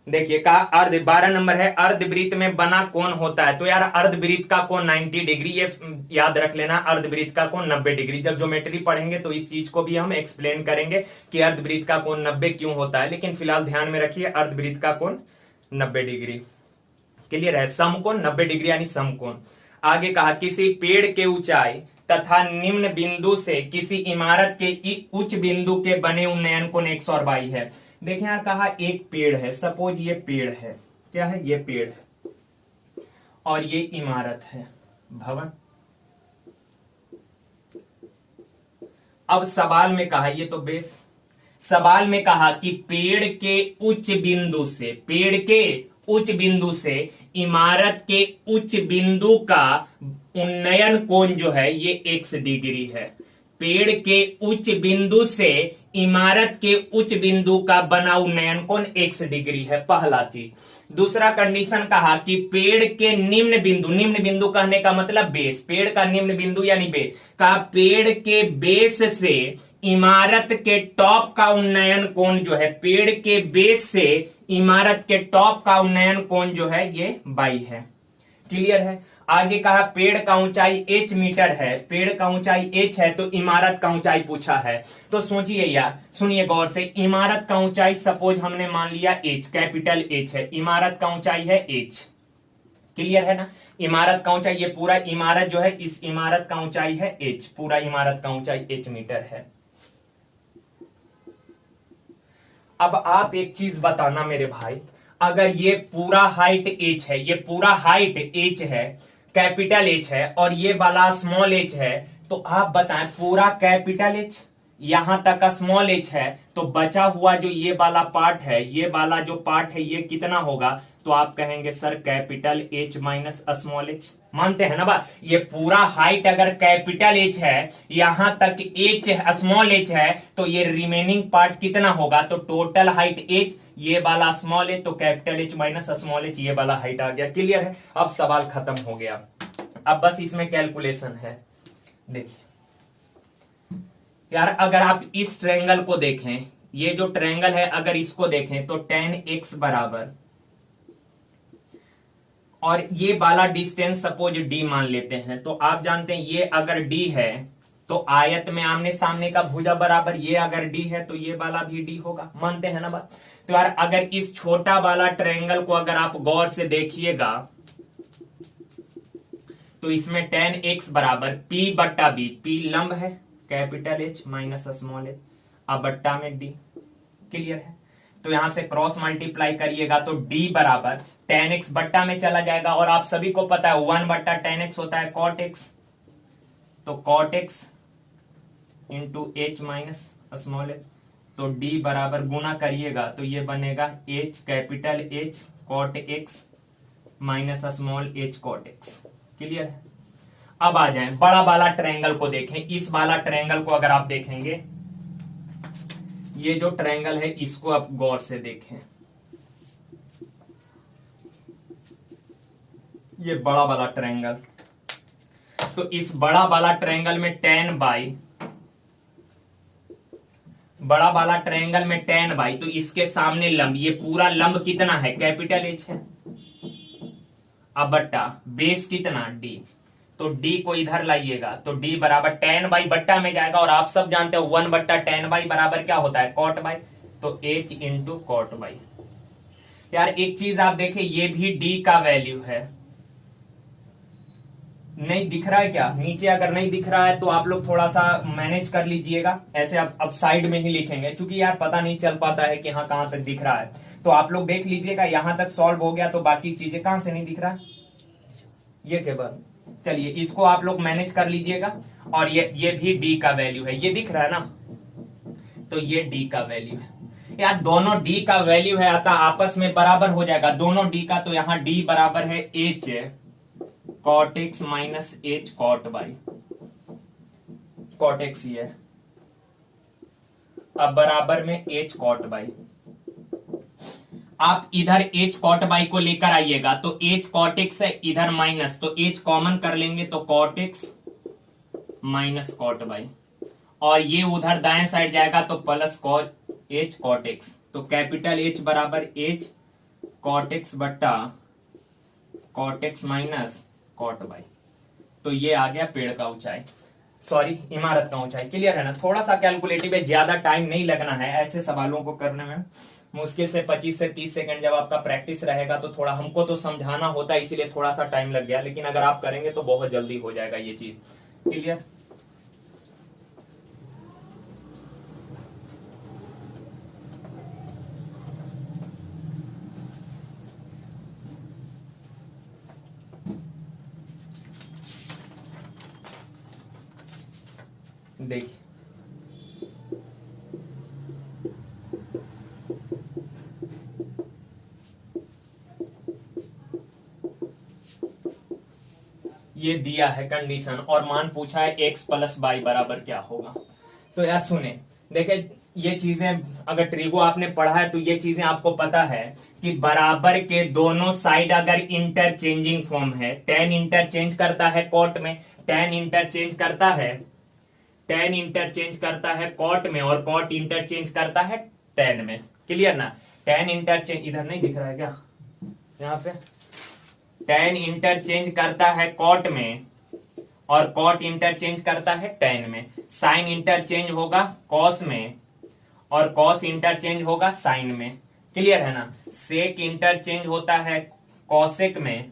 Speaker 1: देखिए कहा अर्ध 12 नंबर है, अर्धवृत्त में बना कोण होता है। तो यार अर्धवृत्त का कोण 90 डिग्री, ये याद रख लेना, अर्धवृत्त का कोण 90 डिग्री। जब ज्योमेट्री पढ़ेंगे तो इस चीज को भी हम एक्सप्लेन करेंगे कि अर्धवृत्त का कोण 90 क्यों होता है, लेकिन फिलहाल ध्यान में रखिए अर्धवृत्त का कोण 90 डिग्री। क्लियर है, समकोण 90 डिग्री यानी समकोण। आगे कहा किसी पेड़ के ऊंचाई तथा निम्न बिंदु से किसी इमारत के उच्च बिंदु के बने उन्नयन कोण 122 है। देखें यार कहा एक पेड़ है, सपोज ये पेड़ है, क्या है ये पेड़ है और ये इमारत है, भवन। अब सवाल में कहा, ये तो बेस, सवाल में कहा कि पेड़ के उच्च बिंदु से, पेड़ के उच्च बिंदु से इमारत के उच्च बिंदु का उन्नयन कोण जो है ये x डिग्री है। पेड़ के उच्च बिंदु से इमारत के उच्च बिंदु का बना उन्नयन कोण x डिग्री है, पहला चीज। दूसरा कंडीशन कहा कि पेड़ के निम्न बिंदु, निम्न बिंदु कहने का मतलब बेस, पेड़ का निम्न बिंदु यानी बेस का, पेड़ के बेस से इमारत के टॉप का उन्नयन कोण जो है, पेड़ के बेस से इमारत के टॉप का उन्नयन कोण जो है ये 22 है। क्लियर है। आगे कहा पेड़ का ऊंचाई h मीटर है, पेड़ का ऊंचाई h है तो इमारत का ऊंचाई पूछा है। तो सोचिए यार, सुनिए गौर से, इमारत का ऊंचाई सपोज हमने मान लिया h, कैपिटल H है, इमारत का ऊंचाई है h। क्लियर है ना। इमारत का ऊंचाई, ये पूरा इमारत जो है, इस इमारत का ऊंचाई है h, पूरा इमारत का ऊंचाई h मीटर है। अब आप एक चीज बताना मेरे भाई, अगर ये पूरा हाइट h है, ये पूरा हाइट h है, कैपिटल H है, और ये वाला स्मॉल h है, तो आप बताएं पूरा कैपिटल H यहां तक स्मॉल h है, तो बचा हुआ जो ये वाला पार्ट है, ये वाला जो पार्ट है ये कितना होगा, तो आप कहेंगे sir capital H minus small h। मानते हैं ना बात। ये पूरा हाइट अगर कैपिटल एच है, यहां तक एच स्मॉल एच है, तो ये रिमेनिंग पार्ट कितना होगा, तो टोटल हाइट एच, ये वाला स्मॉल एच, तो capital H minus small H, ये वाला हाइट आ गया। क्लियर है, अब सवाल खत्म हो गया। अब बस इसमें कैलकुलेशन है। देखिए यार, अगर आप इस ट्रायंगल को देखें, ये जो ट्रायंगल है अगर इसको देखें तो tan x बराबर, और ये वाला डिस्टेंस सपोज d मान लेते हैं, तो आप जानते हैं ये अगर d है तो आयत में आमने सामने का भुजा बराबर, ये अगर d है तो ये वाला भी d होगा। मानते हैं ना बात। तो यार अगर इस छोटा वाला ट्रायंगल को अगर आप गौर से देखिएगा तो इसमें tan x बराबर p बट्टा b, p लंब है capital H minus small h, अब बट्टा में d। क्लियर है, तो यहां से क्रॉस मल्टीप्लाई करिएगा तो d बराबर tan x बट्टा में चला जाएगा, और आप सभी को पता है 1 बट्टा tan x होता है cot x, तो cot x into h minus small h, तो d बराबर गुना करिएगा तो ये बनेगा h capital H cot x minus small h cot x। Clear है, अब आ जाएं बड़ा वाला ट्रायंगल को देखें। इस वाला ट्रायंगल को अगर आप देखेंगे, ये जो ट्रायंगल है इसको आप गौर से देखें, ये बड़ा वाला ट्रायंगल, तो इस बड़ा वाला ट्रायंगल में tan बाई, बड़ा वाला ट्रायंगल में tan बाई, तो इसके सामने लंब, ये पूरा लंब कितना है कैपिटल H है, अब बट्टा बेस कितना d, तो d को इधर लाइएगा तो d बराबर tan बाई बट्टा में जाएगा, और आप सब जानते हो 1 बट्टा tan बाई बराबर क्या होता है cot बाई, तो h इंटू cot बाई। यार एक चीज आप देखें, ये भी d का वैल्यू है, नहीं दिख रहा है क्या नीचे, अगर नहीं दिख रहा है तो आप लोग थोड़ा सा मैनेज कर लीजिएगा, ऐसे अब साइड में ही लिखेंगे, क्योंकि यार पता नहीं चल पाता है कि हाँ कहां तक दिख रहा है। तो आप लोग देख लीजिएगा, यहां तक सॉल्व हो गया तो बाकी चीजें कहां से नहीं दिख रहा है, ये केवल, चलिए इसको आप लोग मैनेज कर लीजिएगा। और ये भी d का वैल्यू है, ये दिख रहा है ना, तो ये d का वैल्यू है। यार दोनों d का वैल्यू है, अतः आपस में बराबर हो जाएगा दोनों d का, तो यहां d बराबर है h cot x minus h cot by, cot x ही है, अब बराबर में h cot बाई। आप इधर h cot बाई को लेकर आइएगा तो h cot x है, इधर माइनस, तो h कॉमन कर लेंगे तो cot x minus cot by, और ये उधर दाएं साइड जाएगा तो प्लस h cot x, तो कैपिटल H बराबर h cot x बट्टा cot x minus cot by. तो ये आ गया पेड़ का ऊंचाई, सॉरी इमारत का ऊंचाई। क्लियर है ना, थोड़ा सा कैलकुलेटिव है, ज्यादा टाइम नहीं लगना है ऐसे सवालों को करने में, मुश्किल से 25 से 30 सेकंड जब आपका प्रैक्टिस रहेगा तो थोड़ा हमको तो समझाना होता है, इसीलिए थोड़ा सा टाइम लग गया, लेकिन अगर आप करेंगे तो बहुत जल्दी हो जाएगा ये चीज। क्लियर, देखिए ये दिया है कंडीशन, और मान पूछा है x प्लस बाई बराबर क्या होगा। तो यार सुने, देखे ये चीजें अगर ट्रिगो आपने पढ़ा है तो ये चीजें आपको पता है कि बराबर के दोनों साइड अगर इंटरचेंजिंग फॉर्म है, tan इंटरचेंज करता है कॉट में, tan इंटरचेंज करता है, tan इंटरचेंज करता है कॉट में, और कॉट इंटरचेंज करता है tan में। क्लियर ना, tan इंटरचेंज, इधर नहीं दिख रहा है क्या, यहाँ पे tan इंटरचेंज करता है कॉट में, और कॉट इंटरचेंज करता है tan में, साइन इंटरचेंज होगा कॉस में, और कॉस इंटरचेंज होगा साइन में। क्लियर है ना, सेक इंटरचेंज होता है कॉसेक में,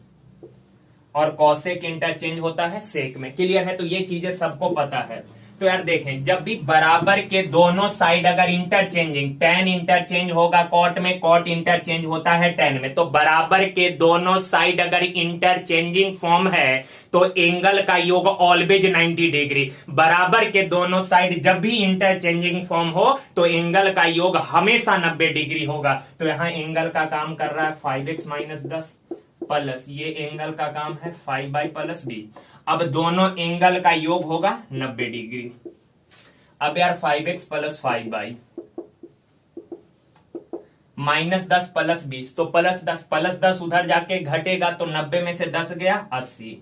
Speaker 1: और कॉसेक इंटरचेंज होता है सेक में। क्लियर है, तो ये चीजें सबको पता है। तो यार देखें, जब भी बराबर के दोनों साइड अगर इंटरचेंजिंग, tan इंटरचेंज होगा कॉट में, कॉट इंटरचेंज होता है tan में, तो बराबर के दोनों साइड अगर इंटरचेंजिंग फॉर्म है तो एंगल का योग ऑलवेज 90 डिग्री। बराबर के दोनों साइड जब भी इंटरचेंजिंग फॉर्म हो तो एंगल का योग हमेशा 90 डिग्री होगा। तो यहां एंगल का काम कर रहा है 5x माइनस 10, प्लस ये एंगल का काम है 5 प्लस बी। अब दोनों एंगल का योग होगा 90 डिग्री। अब यार 5x प्लस 5y -10 प्लस 20, तो प्लस 10 उधर जाके घटेगा तो 90 में से 10 गया 80।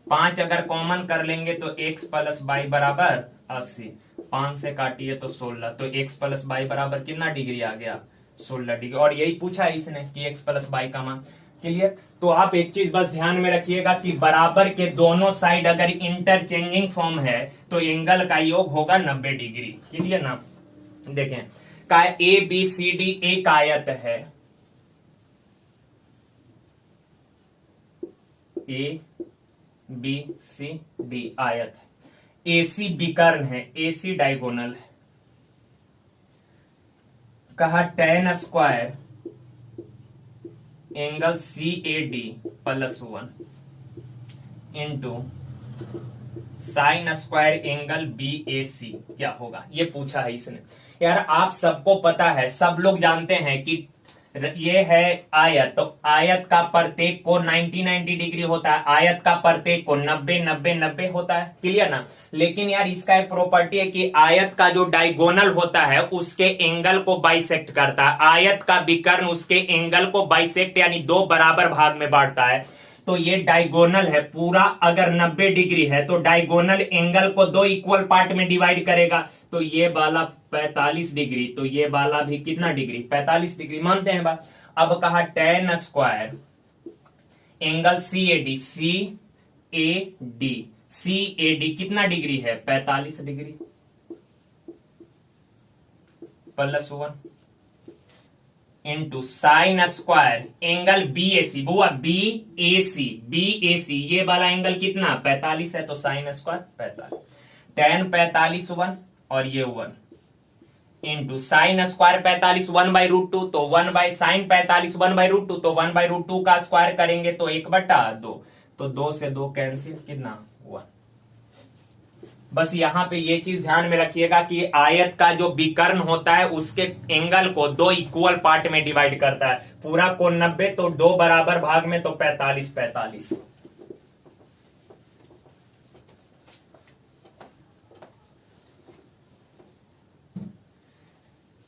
Speaker 1: 5 अगर कॉमन कर लेंगे तो x प्लस y बराबर 80। 5 से काटिए तो 16, तो x प्लस y बराबर कितना डिग्री आ गया 16 डिग्री। और यही पूछा है इसने कि x प्लस y का मान। क्लियर। तो आप एक चीज बस ध्यान में रखिएगा कि बराबर के दोनों साइड अगर इंटरचेंजिंग फॉर्म है तो एंगल का योग होगा 90 डिग्री। क्लियर ना। देखें का ए बी सी डी एक आयत है, ए बी सी डी आयत है, एसी विकर्ण है, एसी डायगोनल है। कहा tan square angle C A D plus 1 into sine square angle B A C क्या होगा, ये पूछा है इसने। यार आप सबको पता है, सब लोग जानते हैं कि ये है आयत, तो आयत का प्रत्येक को 90 डिग्री होता है, आयत का प्रत्येक को 90 होता है। क्लियर ना। लेकिन यार इसका एक प्रॉपर्टी है कि आयत का जो डायगोनल होता है उसके एंगल को बाइसेक्ट करता है, आयत का विकर्ण उसके एंगल को बाइसेक्ट यानी दो बराबर भाग में बांटता है। तो ये डायगोनल है, पूरा अगर 90 डिग्री है तो डायगोनल एंगल को दो इक्वल पार्ट में डिवाइड करेगा। तो ये वाला 45 डिग्री, तो ये वाला भी कितना डिग्री 45 डिग्री मानते हैं बात। अब कहा tan square angle C A D, C A D, C A D कितना डिग्री है 45 degree plus 1 into sine square angle B A C, बुआ बी ए सी, ये वाला एंगल कितना 45 है, तो साइन स्क्वायर 45, tan 45 1 और ये 1 इंटू साइन स्क्वायर 45 1/√2, तो 1 बाई साइन 45 1/√2, तो 1/√2 का स्क्वायर करेंगे तो 1/2, तो 2 से 2 कैंसिल, कितना 1। बस यहां पे ये चीज ध्यान में रखिएगा कि आयत का जो विकर्ण होता है उसके एंगल को दो इक्वल पार्ट में डिवाइड करता है, पूरा को 90 तो दो बराबर भाग में तो 45।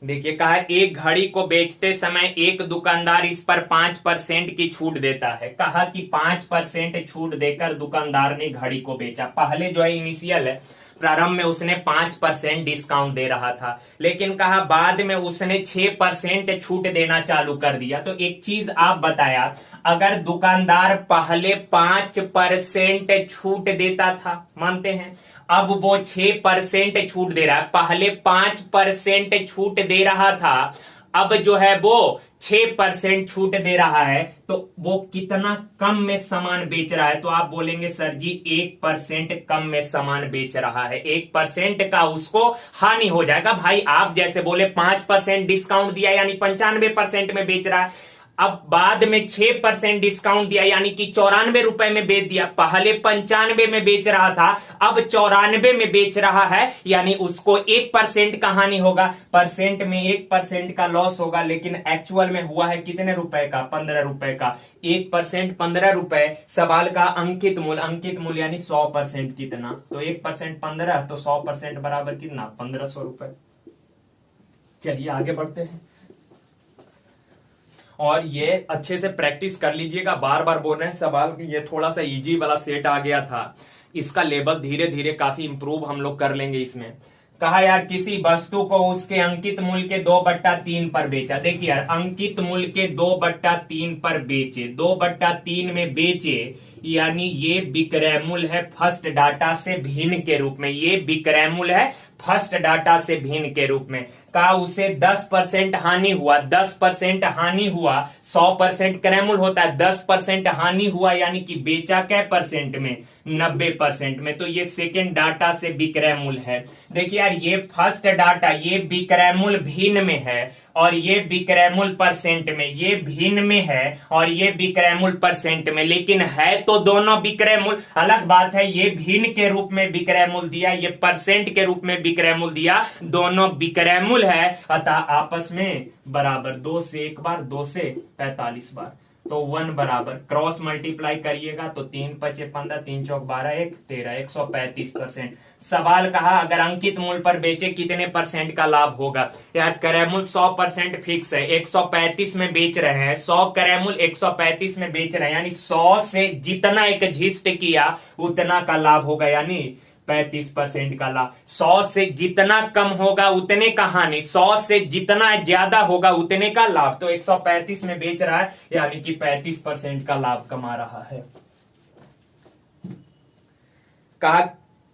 Speaker 1: देखिए कहा एक घड़ी को बेचते समय एक दुकानदार इस पर 5% की छूट देता है। कहा कि 5% छूट देकर दुकानदार ने घड़ी को बेचा। पहले जो है इनिशियल है, प्रारंभ में उसने 5% डिस्काउंट दे रहा था, लेकिन कहा बाद में उसने 6% छूट देना चालू कर दिया। तो एक चीज आप बताया, अगर दुकानदार पहले 5% छूट देता था, मानते हैं, अब वो 6% छूट दे रहा है, पहले 5% छूट दे रहा था, अब जो है वो 6% छूट दे रहा है, तो वो कितना कम में सामान बेच रहा है। तो आप बोलेंगे सर जी 1% कम में सामान बेच रहा है, 1% का उसको हानि हो जाएगा। भाई आप जैसे बोले 5% डिस्काउंट दिया यानी 95% में बेच रहा है, अब बाद में 6% डिस्काउंट दिया यानी कि 94 रुपए में बेच दिया। पहले 95 में बेच रहा था, अब 94 में बेच रहा है, यानी उसको 1% का हानि होगा। परसेंट में 1% का लॉस होगा, लेकिन एक्चुअल में हुआ है कितने रुपए का 15 रुपए का। 1% 15 रुपए, सवाल का अंकित मूल्य यानी 100% कितना, तो 1% 15, तो 100% बराबर कितना 1500 रुपए। चलिए आगे बढ़ते हैं और ये अच्छे से प्रैक्टिस कर लीजिएगा। बार बार बोल रहे हैं सवाल, ये थोड़ा सा इजी वाला सेट आ गया था, इसका लेवल धीरे धीरे काफी इंप्रूव हम लोग कर लेंगे इसमें। कहा यार किसी वस्तु को उसके अंकित मूल्य के 2/3 पर बेचा। देखिए यार अंकित मूल्य के 2/3 पर बेचे, 2/3 में बेचे, यानी ये विक्रय मूल्य है फर्स्ट डाटा से भिन्न के रूप में, ये विक्रय मूल्य है फर्स्ट डाटा से भिन्न के रूप में। का उसे 10% हानि हुआ, 10% हानि हुआ, 100% क्रय मूल्य होता है, 10% हानि हुआ यानी कि बेचा क्या परसेंट में 90% में, तो ये सेकेंड डाटा से विक्रय मूल्य है। देखिए यार ये फर्स्ट डाटा, ये विक्रय मूल्य भिन्न में है और ये विक्रय मूल्य परसेंट में, ये भिन्न में है और ये विक्रय मूल्य परसेंट में, लेकिन है तो दोनों विक्रय मूल्य। अलग बात है ये भिन्न के रूप में विक्रय मूल्य दिया, ये परसेंट के रूप में विक्रय मूल्य दिया, दोनों विक्रय मूल्य है, अतः आपस में बराबर, 2 से 1 बार, 2 से 45 बार। तो 1 बराबर क्रॉस मल्टीप्लाई करिएगा तो 3 पचे 15, 3 चौक 12, 1 13, 135%। सवाल कहा अगर अंकित मूल्य पर बेचे कितने परसेंट का लाभ होगा। यार क्रय मूल्य 100% फिक्स है, 135 में बेच रहे हैं, 100 क्रय मूल्य 135 में बेच रहे हैं, यानी 100 से जितना एक जिस्ट किया उतना का लाभ होगा, यानी 35% का लाभ। 100 से जितना कम होगा उतने का हानि, 100 से जितना ज्यादा होगा उतने का लाभ। तो 135 में बेच रहा है यानी कि 35% का लाभ कमा रहा है। कहा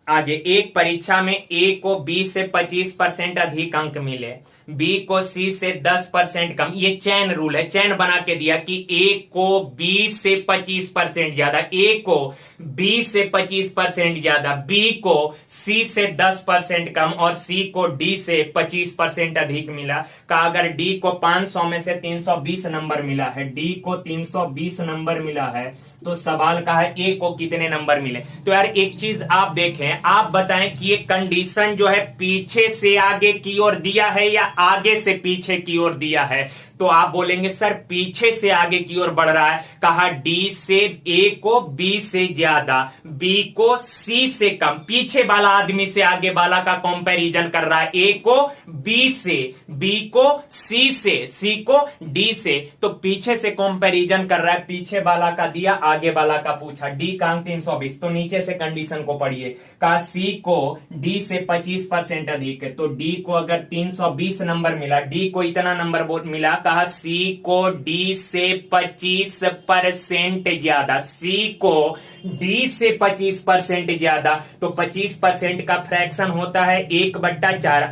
Speaker 1: आगे एक परीक्षा में ए को बी से 25% अधिक अंक मिले, बी को सी से 10% कम। ये चैन रूल है, चैन बना के दिया कि ए को बी से 25% ज्यादा, ए को बी से 25% ज्यादा, बी को सी से 10% कम और सी को डी से 25% अधिक मिला। का अगर डी को 500 में से 320 नंबर मिला है, डी को 320 नंबर मिला है, तो सवाल का है ए को कितने नंबर मिले। तो यार एक चीज आप देखें, आप बताएं कि ये कंडीशन जो है पीछे से आगे की ओर दिया है या आगे से पीछे की ओर दिया है। तो आप बोलेंगे सर पीछे से आगे की ओर बढ़ रहा है। कहा डी से ए को बी से ज्यादा, बी को सी से कम, पीछे वाला आदमी से आगे वाला का कंपैरिजन कर रहा है। ए को बी से, बी को सी से, सी को डी से, तो पीछे से कंपैरिजन कर रहा है, पीछे वाला का दिया आगे वाला का पूछा। डी का अंक 320, तो नीचे से कंडीशन को पढ़िए। कहा सी को डी से 25% अधिक है, तो डी को अगर 320 नंबर मिला, डी को इतना नंबर मिला, कहा सी को डी से 25% ज्यादा, सी को डी से 25% ज्यादा, तो 25% का फ्रैक्शन होता है 1/4,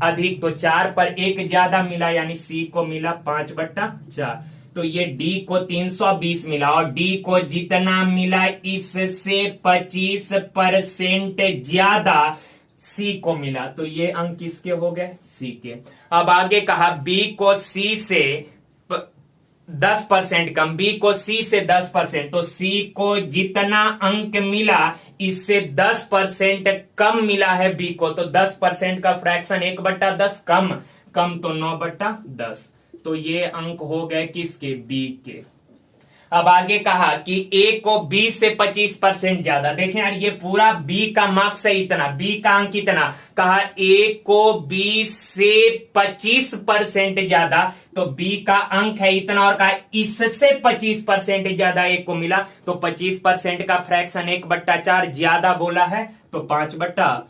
Speaker 1: अधिक तो 4 पर 1 ज्यादा मिला, यानी सी को मिला 5/4। तो ये D को 320 मिला और D को जितना मिला इससे 25% ज्यादा C को मिला, तो ये अंक किसके हो गए, C के। अब आगे कहा B को C से 10% कम, B को C से 10%, तो C को जितना अंक मिला इससे 10% कम मिला है B को, तो 10% का फ्रैक्शन 1/10, कम तो 9/10। तो ये अंक हो गए किसके, बी के। अब आगे कहा कि ए को बी से 25% ज्यादा। देखें यार ये पूरा बी का मार्क्स है इतना, बी का अंक इतना। कहा ए को बी से 25% ज्यादा, तो बी का अंक है इतना, और कहा इससे 25% ज्यादा ए को मिला, तो 25% का फ्रैक्शन 1/4 ज्यादा बोला है, तो 5/4।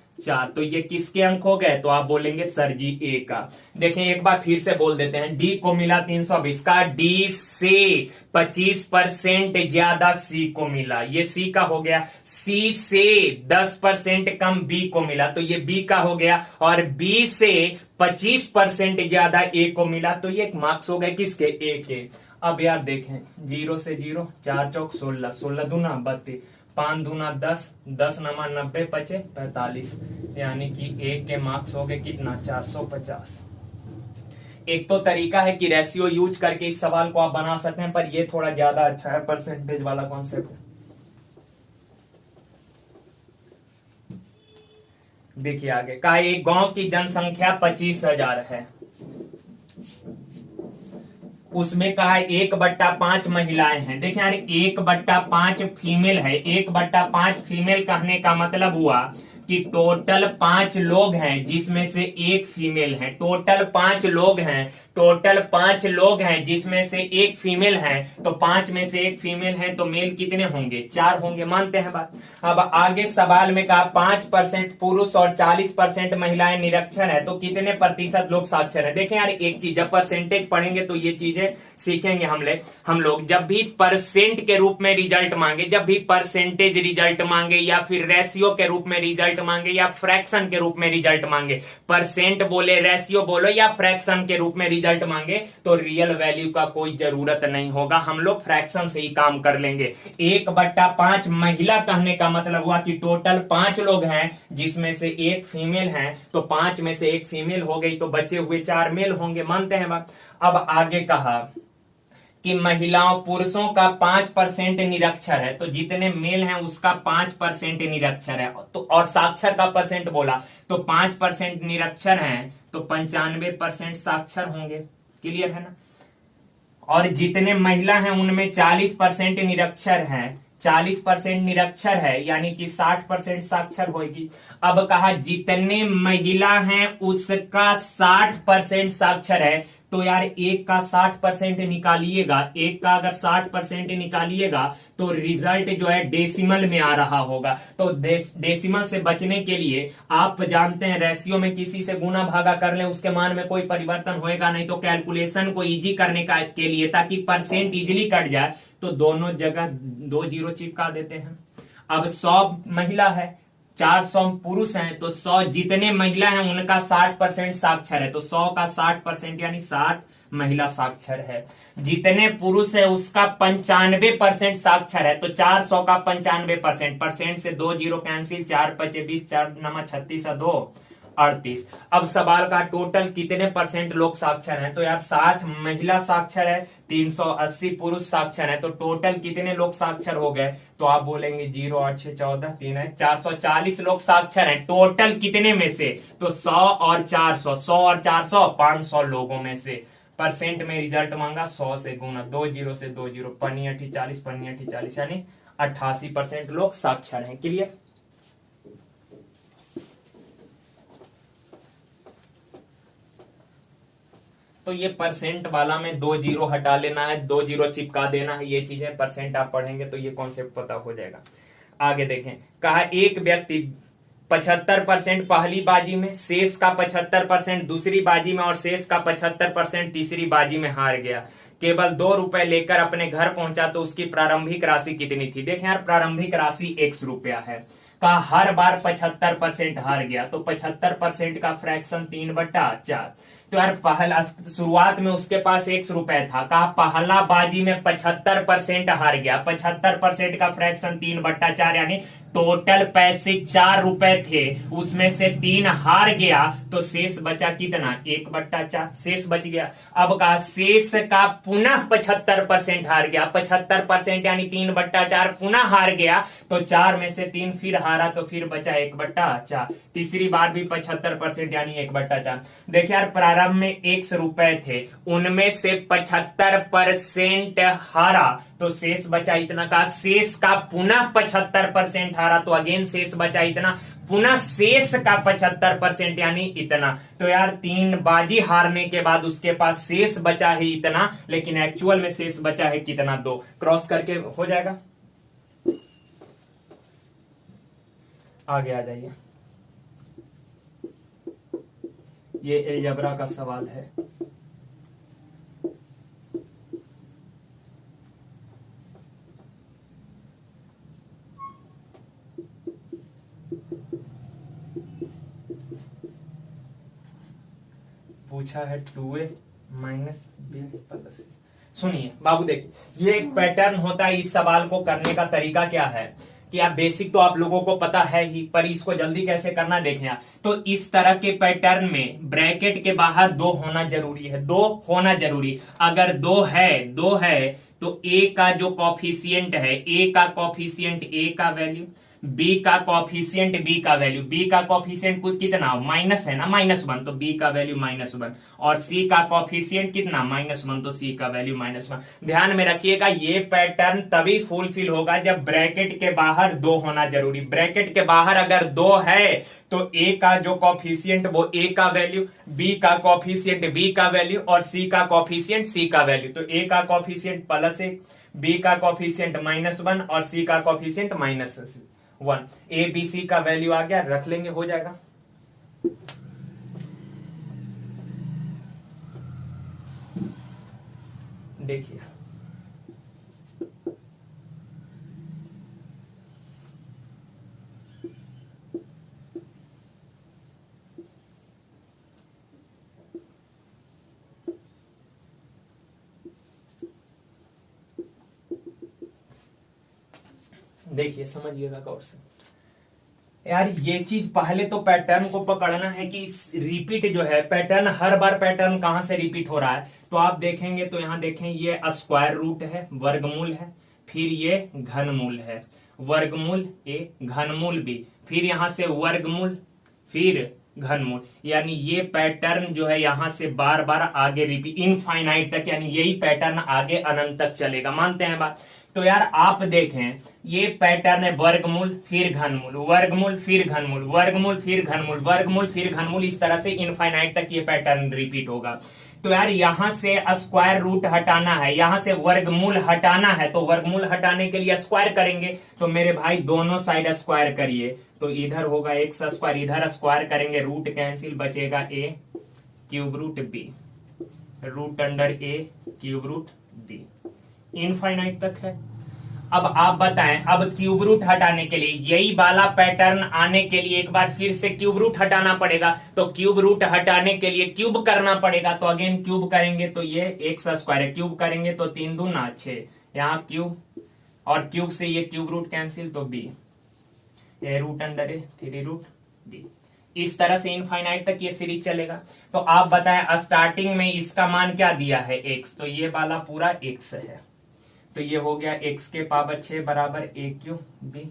Speaker 1: तो ये किसके अंक हो गए, तो आप बोलेंगे सर जी ए का। देखें एक बार फिर से बोल देते हैं, डी को मिला 320 का, डी से 25% ज्यादा सी को मिला, ये सी का हो गया। सी से 10% कम बी को मिला, तो ये बी का हो गया, और बी से 25% ज्यादा ए को मिला, तो ये मार्क्स हो गए किसके, ए के। अब यार देखें 0 से 0, 4 चौक 16, 16 दूना 32, 5 दूना 10, 10 नमा 90, 5 45, यानी कि ए के मार्क्स हो गए कितना, 450। एक तो तरीका है कि रेशियो यूज करके इस सवाल को आप बना सकते हैं, पर ये थोड़ा ज्यादा अच्छा है, परसेंटेज वाला कॉन्सेप्ट। देखिए आगे का, एक गांव की जनसंख्या 25,000 है, उसमें कहा 1/5 महिलाएं हैं। देखिए यार 1/5 फीमेल है, 1/5 फीमेल कहने का मतलब हुआ कि टोटल 5 लोग हैं जिसमें से एक फीमेल है, टोटल 5 लोग हैं, टोटल 5 लोग हैं जिसमें से एक फीमेल है, तो 5 में से एक फीमेल है, तो मेल कितने होंगे, 4 होंगे, मानते हैं बात। अब आगे सवाल में कहा 5% पुरुष और 40% महिलाएं निरक्षर है, तो कितने प्रतिशत लोग साक्षर है। देखें यार एक चीज, जब परसेंटेज पढ़ेंगे तो ये चीजें सीखेंगे हम लोग। जब भी परसेंट के रूप में रिजल्ट मांगे, जब भी परसेंटेज रिजल्ट मांगे, या फिर रेशियो के रूप में रिजल्ट मांगे, या फ्रैक्शन के रूप में रिजल्ट मांगे, परसेंट बोले, रेशियो बोलो या फ्रैक्शन के रूप में रिजल्ट मांगे, तो रियल वैल्यू का कोई जरूरत नहीं होगा, हम लोग फ्रैक्शन से ही काम कर लेंगे। 1/5 महिला कहने का मतलब हुआ कि टोटल 5 लोग हैं जिसमें से एक फीमेल है, तो 5 में से एक फीमेल हो गई, तो बचे हुए 4 मेल होंगे, मानते हैं बात। अब आगे कहा कि महिलाओं पुरुषों का 5% निरक्षर है, तो जितने मेल हैं उसका 5% निरक्षर है, तो और साक्षर का परसेंट बोला, तो 5% निरक्षर हैं, तो 95% साक्षर होंगे, क्लियर है ना। और जितने महिला हैं उनमें 40% निरक्षर हैं, 40% निरक्षर है, यानी कि 60% साक्षर होगी। अब कहा जितने महिला हैं उसका 60% साक्षर है, तो यार एक का 60% निकालिएगा, एक का अगर 60% निकालिएगा तो रिजल्ट जो है डेसिमल में आ रहा होगा। तो डेसिमल से बचने के लिए आप जानते हैं रेशियो में किसी से गुना भागा कर लें, उसके मान में कोई परिवर्तन होएगा नहीं। तो कैलकुलेशन को इजी करने का के लिए, ताकि परसेंट इजीली कट जाए, तो दोनों जगह 2 जीरो चिपका देते हैं। अब 100 महिला है, 400 पुरुष हैं, तो 100 जितने महिला हैं उनका 60% साक्षर है, तो 100 का 60% यानी 60 महिला साक्षर है। जितने पुरुष है उसका 95% साक्षर है, तो 400 का 95%, परसेंट से 2 जीरो कैंसिल, 4 पचे 20, 4 नमा 36 2 38। अब सवाल का टोटल कितने परसेंट लोग साक्षर हैं, तो यार 60 महिला साक्षर है, 380 पुरुष साक्षर है, तो टोटल कितने लोग साक्षर हो गए, तो आप बोलेंगे 0 8 6 14 3 है, 440 लोग साक्षर हैं। टोटल कितने में से, तो 100 और 400, 100 और 400 500 लोगों में से। परसेंट में रिजल्ट मांगा, 100 से गुना, 2 जीरो से 2 जीरो, पन्नी 40 पन्नी 40, यानी 88% लोग साक्षर हैं। क्लियर। तो ये परसेंट वाला में 2 जीरो हटा लेना है, 2 जीरो चिपका देना है, ये चीजें परसेंट आप पढ़ेंगे तो ये कॉन्सेप्ट पता हो जाएगा। आगे देखें, कहा एक व्यक्ति 75% पहली बाजी में, शेष का 75% दूसरी बाजी में और शेष का 75% तीसरी बाजी में हार गया। केवल 2 रुपए लेकर अपने घर पहुंचा, तो उसकी प्रारंभिक राशि कितनी थी। देखें यार, प्रारंभिक राशि 100 रुपया है, कहा हर बार 75% हार गया, तो 75% का फ्रैक्शन 3/4। तो यार पहला शुरुआत में उसके पास 100 रुपए था, कहा पहला बाजी में 75% हार गया, 75% का फ्रैक्शन 3/4, यानी टोटल पैसे 4 रुपए थे, उसमें से 3 हार गया, तो शेष बचा कितना, 1/4 शेष बच गया। अब कहा शेष का पुनः 75% हार गया, 75% यानी 3/4 पुनः हार गया, तो 4 में से 3 फिर हारा, तो फिर बचा 1/4। तीसरी बार भी 75% यानी 1/4। देखिए यार, प्रारंभ में 100 रुपए थे, उनमें से 75% हारा, तो शेष बचा इतना। का शेष का पुनः 75% हारा, तो अगेन शेष बचा इतना, पुनः शेष का 75% यानी इतना। तो यार 3 बाजी हारने के बाद उसके पास शेष बचा है इतना, लेकिन एक्चुअल में शेष बचा है कितना, 2। क्रॉस करके हो जाएगा। आगे आ जाइए, ये अलजेब्रा का सवाल है। पूछा है 2a माइनस b प्लस। सुनिए बाबू, देखिए ये एक पैटर्न होता है। इस सवाल को करने का तरीका क्या है कि आप बेसिक तो आप लोगों को पता है ही, पर इसको जल्दी कैसे करना देखें आप। तो इस तरह के पैटर्न में ब्रैकेट के बाहर 2 होना जरूरी है, 2 होना जरूरी। अगर 2 है तो a का जो कॉफिशिएंट है, a का कॉफिशिएंट a का वैल्यू, b का कॉफिशिएंट b का वैल्यू, b का कॉफिशिएंट कुछ कितना माइनस है ना, -1, तो b का वैल्यू -1, और c का कॉफिशिएंट कितना -1, तो c का वैल्यू -1। ध्यान में रखिएगा, ये पैटर्न तभी फुलफिल होगा जब ब्रैकेट के बाहर 2 होना जरूरी। ब्रैकेट के बाहर अगर 2 है तो a का जो कॉफिशिएंट वो a का वैल्यू, b का कॉफिशिएंट b का वैल्यू, और c का कॉफिशिएंट c का वैल्यू। तो a का कॉफिशिएंट +1, b का कॉफिशिएंट -1 और c का कॉफिशिएंट -1। ए बी सी का वैल्यू आ गया, रख लेंगे, हो जाएगा। देखिए देखिए समझिएगा गौर से यार। ये चीज पहले तो पैटर्न को पकड़ना है कि रिपीट जो है पैटर्न, हर बार पैटर्न कहां से रिपीट हो रहा है। तो आप देखेंगे तो यहां देखें, ये स्क्वायर रूट है, वर्गमूल है, फिर ये घनमूल है, वर्गमूल ए, घनमूल बी, फिर यहां से वर्गमूल, फिर घनमूल, यानी ये पैटर्न जो है यहां से बार बार आगे रिपीट इनफाइनाइट तक, यानी यही पैटर्न आगे अनंत तक चलेगा। मानते हैं बात? तो यार आप देखें, ये पैटर्न है वर्गमूल फिर घनमूल, वर्गमूल फिर घनमूल, वर्गमूल फिर घनमूल, वर्गमूल फिर घनमूल, इस तरह से इनफाइनाइट तक ये पैटर्न रिपीट होगा। तो यार यहां से स्क्वायर रूट हटाना है, यहां से वर्गमूल हटाना है, तो वर्गमूल हटाने के लिए स्क्वायर करेंगे। तो मेरे भाई दोनों साइड स्क्वायर करिए, तो इधर होगा एक्स स्क्वायर, इधर स्क्वायर करेंगे, रूट कैंसिल, बचेगा A cube root B, root under A cube root B, infinite तक है। अब आप बताएं, अब क्यूब रूट हटाने के लिए यही वाला पैटर्न आने के लिए एक बार फिर से क्यूब रूट हटाना पड़ेगा, तो क्यूब रूट हटाने के लिए क्यूब करना पड़ेगा, तो अगेन क्यूब करेंगे तो ये एक्स स्क्वायर है, क्यूब करेंगे तो 3 दूना 6, यहाँ क्यूब और क्यूब से ये क्यूब रूट कैंसिल, तो बी ए रूट अंडर ए 3 रूट बी। इस तरह से इनफाइनाइट तक ये सीरीज चलेगा। तो आप बताएं स्टार्टिंग में इसका मान क्या दिया है एक्स, तो ये वाला पूरा एक्स है, तो ये हो गया एक्स के पावर 6 बराबर ए क्यू बी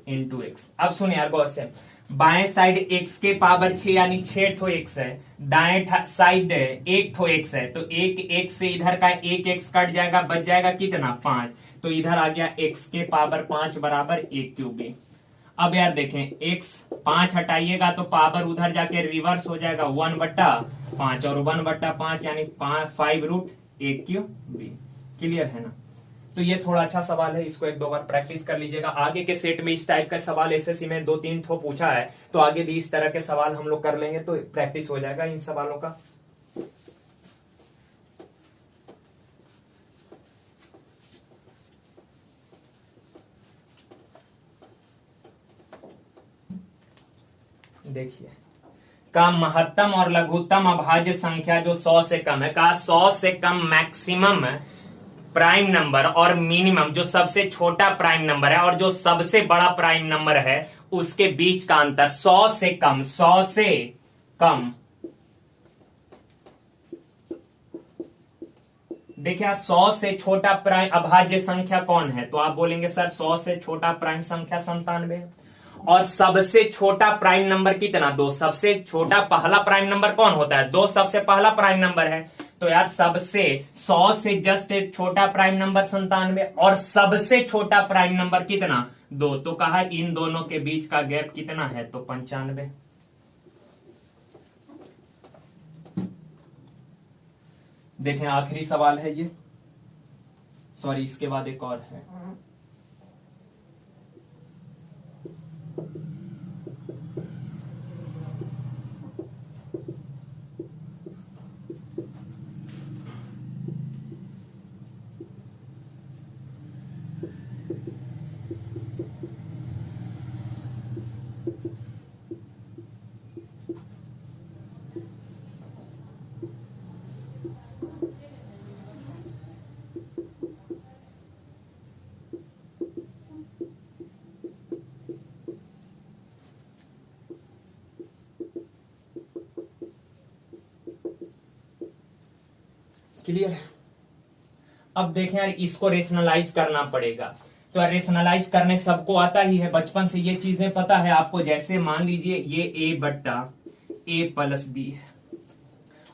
Speaker 1: इंटू एक्स। अब सुनिए यार गौर से, बाएं साइड एक्स के पावर 6 यानी 6 ठो एक्स है, दाएं साइड 1 ठो एक्स है, तो एक एक्स से इधर का एक एक्स कट जाएगा, बच जाएगा कितना 5, तो इधर आ गया एक्स के पावर 5 बराबर ए क्यू बी। अब यार देखें, एक्स 5 हटाइएगा तो पावर उधर जाके रिवर्स हो जाएगा 1/5 और 1/5 यानी 5 रूट ए क्यू बी। क्लियर है ना? तो ये थोड़ा अच्छा सवाल है, इसको 1-2 बार प्रैक्टिस कर लीजिएगा। आगे के सेट में इस टाइप का सवाल एसएससी में 2-3 ठो पूछा है, तो आगे भी इस तरह के सवाल हम लोग कर लेंगे, तो प्रैक्टिस हो जाएगा इन सवालों का। देखिए, का महत्तम और लघुत्तम अभाज्य संख्या जो 100 से कम है, का 100 से कम मैक्सिमम प्राइम नंबर और मिनिमम जो सबसे छोटा प्राइम नंबर है और जो सबसे बड़ा प्राइम नंबर है उसके बीच का अंतर 100 से कम, 100 से कम। देखिए 100 से छोटा प्राइम अभाज्य संख्या कौन है, तो आप बोलेंगे सर 100 से छोटा प्राइम संख्या 97, और सबसे छोटा प्राइम नंबर कितना 2, सबसे छोटा पहला प्राइम नंबर कौन होता है 2, सबसे पहला प्राइम नंबर है, तो यार सबसे 100 से जस्ट एक छोटा प्राइम नंबर 97 और सबसे छोटा प्राइम नंबर कितना 2, तो कहा इन दोनों के बीच का गैप कितना है, तो 95। देखें आखिरी सवाल है ये, सॉरी इसके बाद एक और है। क्लियर? अब देखें यार, इसको रेशनलाइज करना पड़ेगा, तो रेशनलाइज करने सबको आता ही है, बचपन से ये चीजें पता है आपको। जैसे मान लीजिए ये a बट्टा a प्लस बी है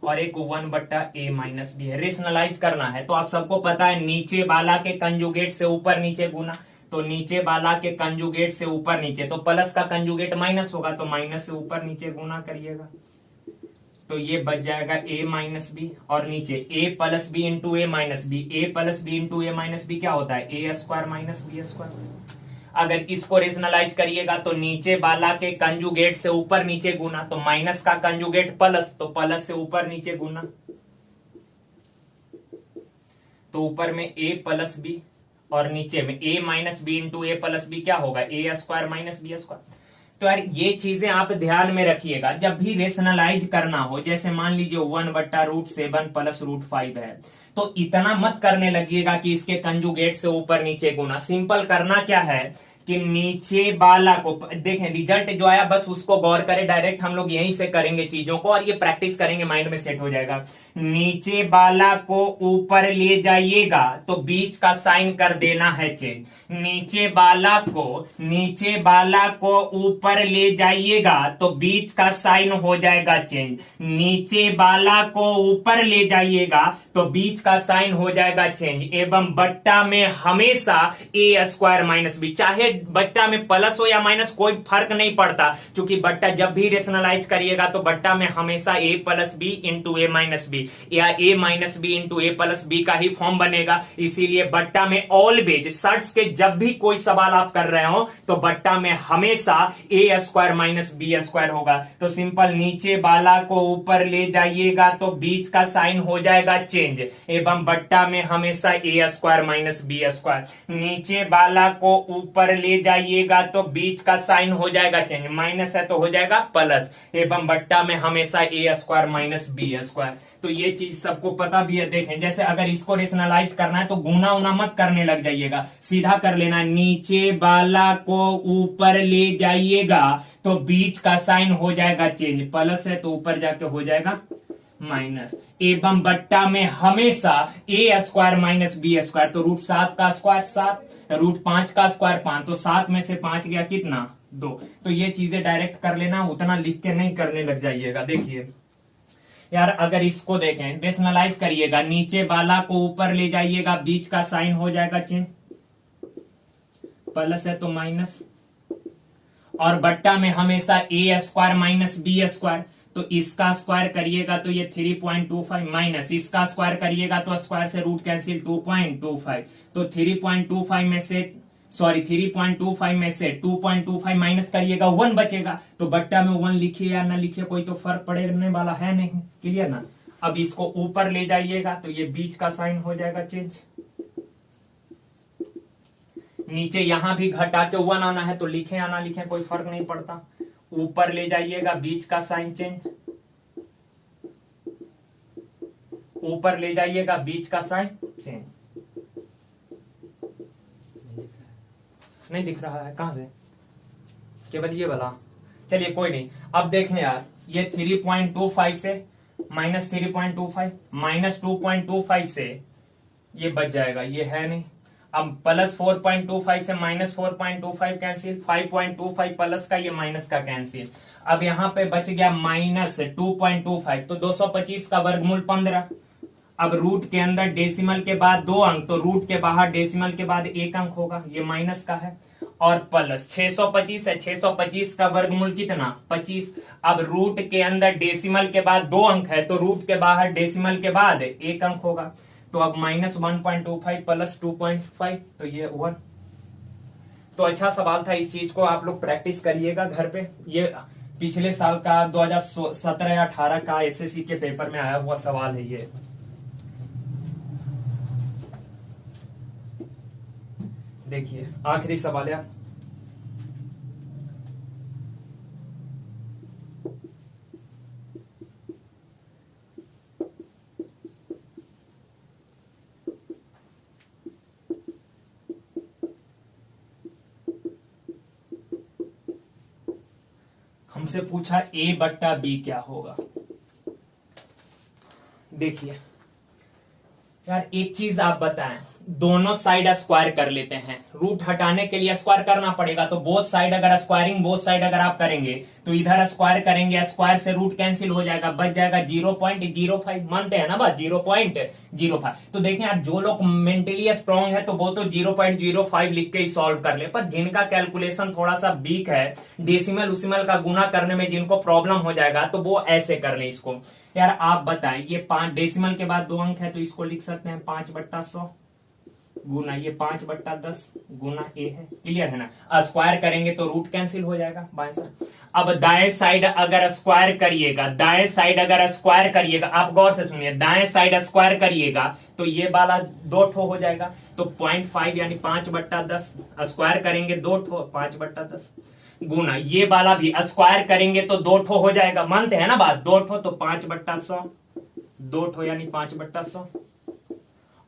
Speaker 1: और एक 1 बट्टा a माइनस बी है, रेशनलाइज करना है, तो आप सबको पता है नीचे वाला के कंजुगेट से ऊपर नीचे गुना, तो नीचे वाला के कंजुगेट से ऊपर नीचे, तो प्लस का कंजुगेट माइनस होगा, तो माइनस से ऊपर नीचे गुना करिएगा, तो ये बच जाएगा a माइनस बी, और नीचे a plus b into a minus b, a plus b into a minus b क्या होता है a square minus b square. अगर इसको रेशनलाइज करिएगा तो नीचे वाला के कंजुगेट से ऊपर नीचे गुना, तो माइनस का कंजुगेट प्लस, तो प्लस से ऊपर नीचे गुना, तो ऊपर में a प्लस बी और नीचे में a minus b into a plus b क्या होगा a square minus b square. तो यार ये चीजें आप ध्यान में रखिएगा जब भी रेशनलाइज करना हो। जैसे मान लीजिए 1/√7 प्लस √5 है, तो इतना मत करने लगिएगा कि इसके कंजुगेट से ऊपर नीचे गुना। सिंपल करना क्या है कि नीचे वाला को देखें, रिजल्ट जो आया बस उसको गौर करें, डायरेक्ट हम लोग यहीं से करेंगे चीजों को और ये प्रैक्टिस करेंगे, माइंड में सेट हो जाएगा। नीचे वाला को ऊपर ले जाइएगा तो बीच का साइन कर देना है चेंज। नीचे वाला को ऊपर ले जाइएगा तो बीच का साइन हो जाएगा चेंज। नीचे वाला को ऊपर ले जाइएगा तो बीच का साइन हो जाएगा चेंज। एवं बट्टा में हमेशा ए स्क्वायर माइनस बी, चाहे बट्टा में प्लस हो या माइनस कोई फर्क नहीं पड़ता, क्योंकि बट्टा जब भी रेशनलाइज करिएगा तो बट्टा में हमेशा ए plus b into a minus B या ए minus b into a plus B का ही फॉर्म बनेगा। इसीलिए बट्टा में ऑलवेज सर्च के जब भी कोई सवाल आप कर रहे हो तो बट्टा में हमेशा ए स्क्वायर माइनस बी स्क्वायर होगा। तो सिंपल, नीचे वाला को ऊपर ले जाइएगा तो बीच का साइन हो जाएगा चेंज, एवं बट्टा में हमेशा ए स्क्वायर माइनस बी स्क्वायर। नीचे वाला को ऊपर ले जाइएगा तो बीच का साइन हो जाएगा चेंज, माइनस है तो हो जाएगा प्लस, एवं बट्टा में हमेशा ए स्क्वायर माइनस बी स्क्वायर। तो ये चीज सबको पता भी है। देखें, जैसे अगर इसको रेशनलाइज करना है तो गुना उना मत करने लग जाइएगा, सीधा कर लेना। नीचे वाला को ऊपर ले जाइएगा तो बीच का साइन हो जाएगा चेंज, प्लस है तो ऊपर जाके हो जाएगा माइनस, एवं बट्टा में हमेशा ए स्क्वायर माइनस बी स्क्वायर। तो रूट 7 का स्क्वायर 7, रूट 5 का स्क्वायर 5, तो 7 में से 5 गया कितना 2। तो ये चीजें डायरेक्ट कर लेना, उतना लिख के नहीं करने लग जाइएगा। देखिए यार, अगर इसको देखें, रेशनलाइज करिएगा, नीचे वाला को ऊपर ले जाइएगा बीच का साइन हो जाएगा चेंज, प्लस है तो माइनस, और बट्टा में हमेशा ए स्क्वायर माइनस बी स्क्वायर। तो इसका स्क्वायर करिएगा तो ये 3.25 माइनस इसका स्क्वायर करिएगा तो स्क्वायर से रूट कैंसिल 2.25। तो 3.25 में से 2.25 माइनस करिएगा 1 बचेगा। तो बट्टा में 1 लिखिए या ना लिखिए कोई तो फर्क पड़ने वाला है नहीं, क्लियर ना। अब इसको ऊपर ले जाइएगा तो ये बीच का साइन हो जाएगा चेंज। नीचे यहां भी घटा के 1 आना है तो लिखे या ना लिखे कोई फर्क नहीं पड़ता। ऊपर ले जाइएगा बीच का साइन चेंज, ऊपर ले जाइएगा बीच का साइन चेंज। नहीं दिख रहा है, कहां से, केवल ये वाला, चलिए कोई नहीं। अब देखें यार, ये 3.25 से माइनस 3.25 माइनस 2.25 से ये बच जाएगा, ये है नहीं। अब प्लस 4.25 से माइनस 4.25 कैंसिल, 5.25 प्लस का, ये माइनस का कैंसिल। अब यहां पे बच गया माइनस 2.25, तो 225 का वर्गमूल 15। अब रूट के अंदर डेसिमल के बाद 2 अंक, तो रूट के बाहर डेसिमल के बाद 1 अंक होगा, ये माइनस का है। और प्लस 625 है, 625 का वर्गमूल कितना 25। अब रूट के अंदर डेसिमल के बाद 2 अंक है तो रूट के बाहर डेसिमल के बाद 1 अंक होगा। तो अब माइनस 1.25 प्लस 2.5, तो ये 1। तो अच्छा सवाल था, इस चीज को आप लोग प्रैक्टिस करिएगा घर पे। ये पिछले साल का 2017 या 18 का एसएससी के पेपर में आया हुआ सवाल है ये। देखिए आखिरी सवाल है, हमसे पूछा ए बट्टा बी क्या होगा। देखिए यार, एक चीज आप बताएं, दोनों साइड स्क्वायर कर लेते हैं। रूट हटाने के लिए स्क्वायर करना पड़ेगा, तो बोथ साइड अगर स्क्वायरिंग बोथ साइड अगर आप करेंगे तो इधर स्क्वायर करेंगे, स्क्वायर से रूट कैंसिल हो जाएगा, बच जाएगा 0.05। मानते हैं ना बात, 0.05। तो देखें यार, जो लोग मेंटली स्ट्रांग है तो वो तो 0.05 लिख के ही सॉल्व कर ले, पर जिनका कैलकुलेशन थोड़ा सा वीक है, डेसिमल उसिमल का गुना करने में जिनको प्रॉब्लम हो जाएगा, तो वो ऐसे कर ले इसको। यार आप बताएं, ये 5 डेसिमल के बाद 2 अंक है तो इसको लिख सकते हैं 5/100 गुना ये 5/10 गुना ए है, क्लियर है ना। स्क्वायर करेंगे तो रूट कैंसिल हो जाएगा बाएं साइड। अब दाएं साइड अगर स्क्वायर करिएगा, दाएं साइड अगर स्क्वायर करिएगा, आप गौर से सुनिए, दाएं साइड स्क्वायर करिएगा तो ये वाला 2 ठो हो जाएगा, तो 0.5 यानी 5/10 स्क्वायर करेंगे 2 ठो, 5/10 गुना ये वाला भी स्क्वायर करेंगे तो 2 ठो हो जाएगा, मानते हैं ना बात, 2 ठो तो 5/100, 2 ठो यानी 5/100,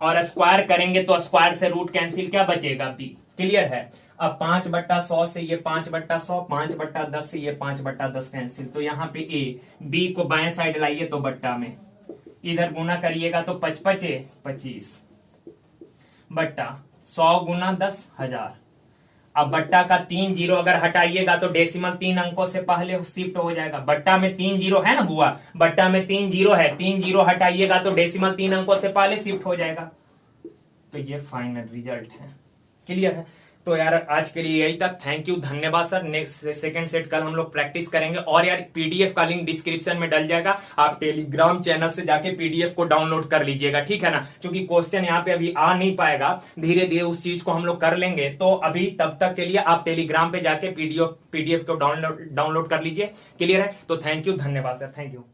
Speaker 1: और स्क्वायर करेंगे तो स्क्वायर से रूट कैंसिल क्या बचेगा बी, क्लियर है। अब 5/100 से ये 5/100, 5/10 से ये 5/10 कैंसिल, तो यहाँ पे ए, बी को बाएं साइड लाइए तो बट्टा में, इधर गुना करिएगा तो 25 बट्टा 100 गुना 10,000। अब बट्टा का 3 जीरो अगर हटाइएगा तो डेसिमल 3 अंकों से पहले शिफ्ट हो जाएगा। बट्टा में 3 जीरो है ना बुआ, बट्टा में 3 जीरो है, 3 जीरो हटाइएगा तो डेसिमल 3 अंकों से पहले शिफ्ट हो जाएगा। तो ये फाइनल रिजल्ट है। क्लियर है? तो यार आज के लिए यही तक। थैंक यू, धन्यवाद सर। नेक्स्ट सेकंड सेट कल हम लोग प्रैक्टिस करेंगे। और यार पीडीएफ का लिंक डिस्क्रिप्शन में डल जाएगा, आप टेलीग्राम चैनल से जाके पीडीएफ को डाउनलोड कर लीजिएगा, ठीक है ना। क्योंकि क्वेश्चन यहाँ पे अभी आ नहीं पाएगा, धीरे धीरे उस चीज को हम लोग कर लेंगे। तो अभी तब तक के लिए आप टेलीग्राम पे जाके पीडीएफ को डाउनलोड कर लीजिए। क्लियर है? तो थैंक यू, धन्यवाद सर, थैंक यू।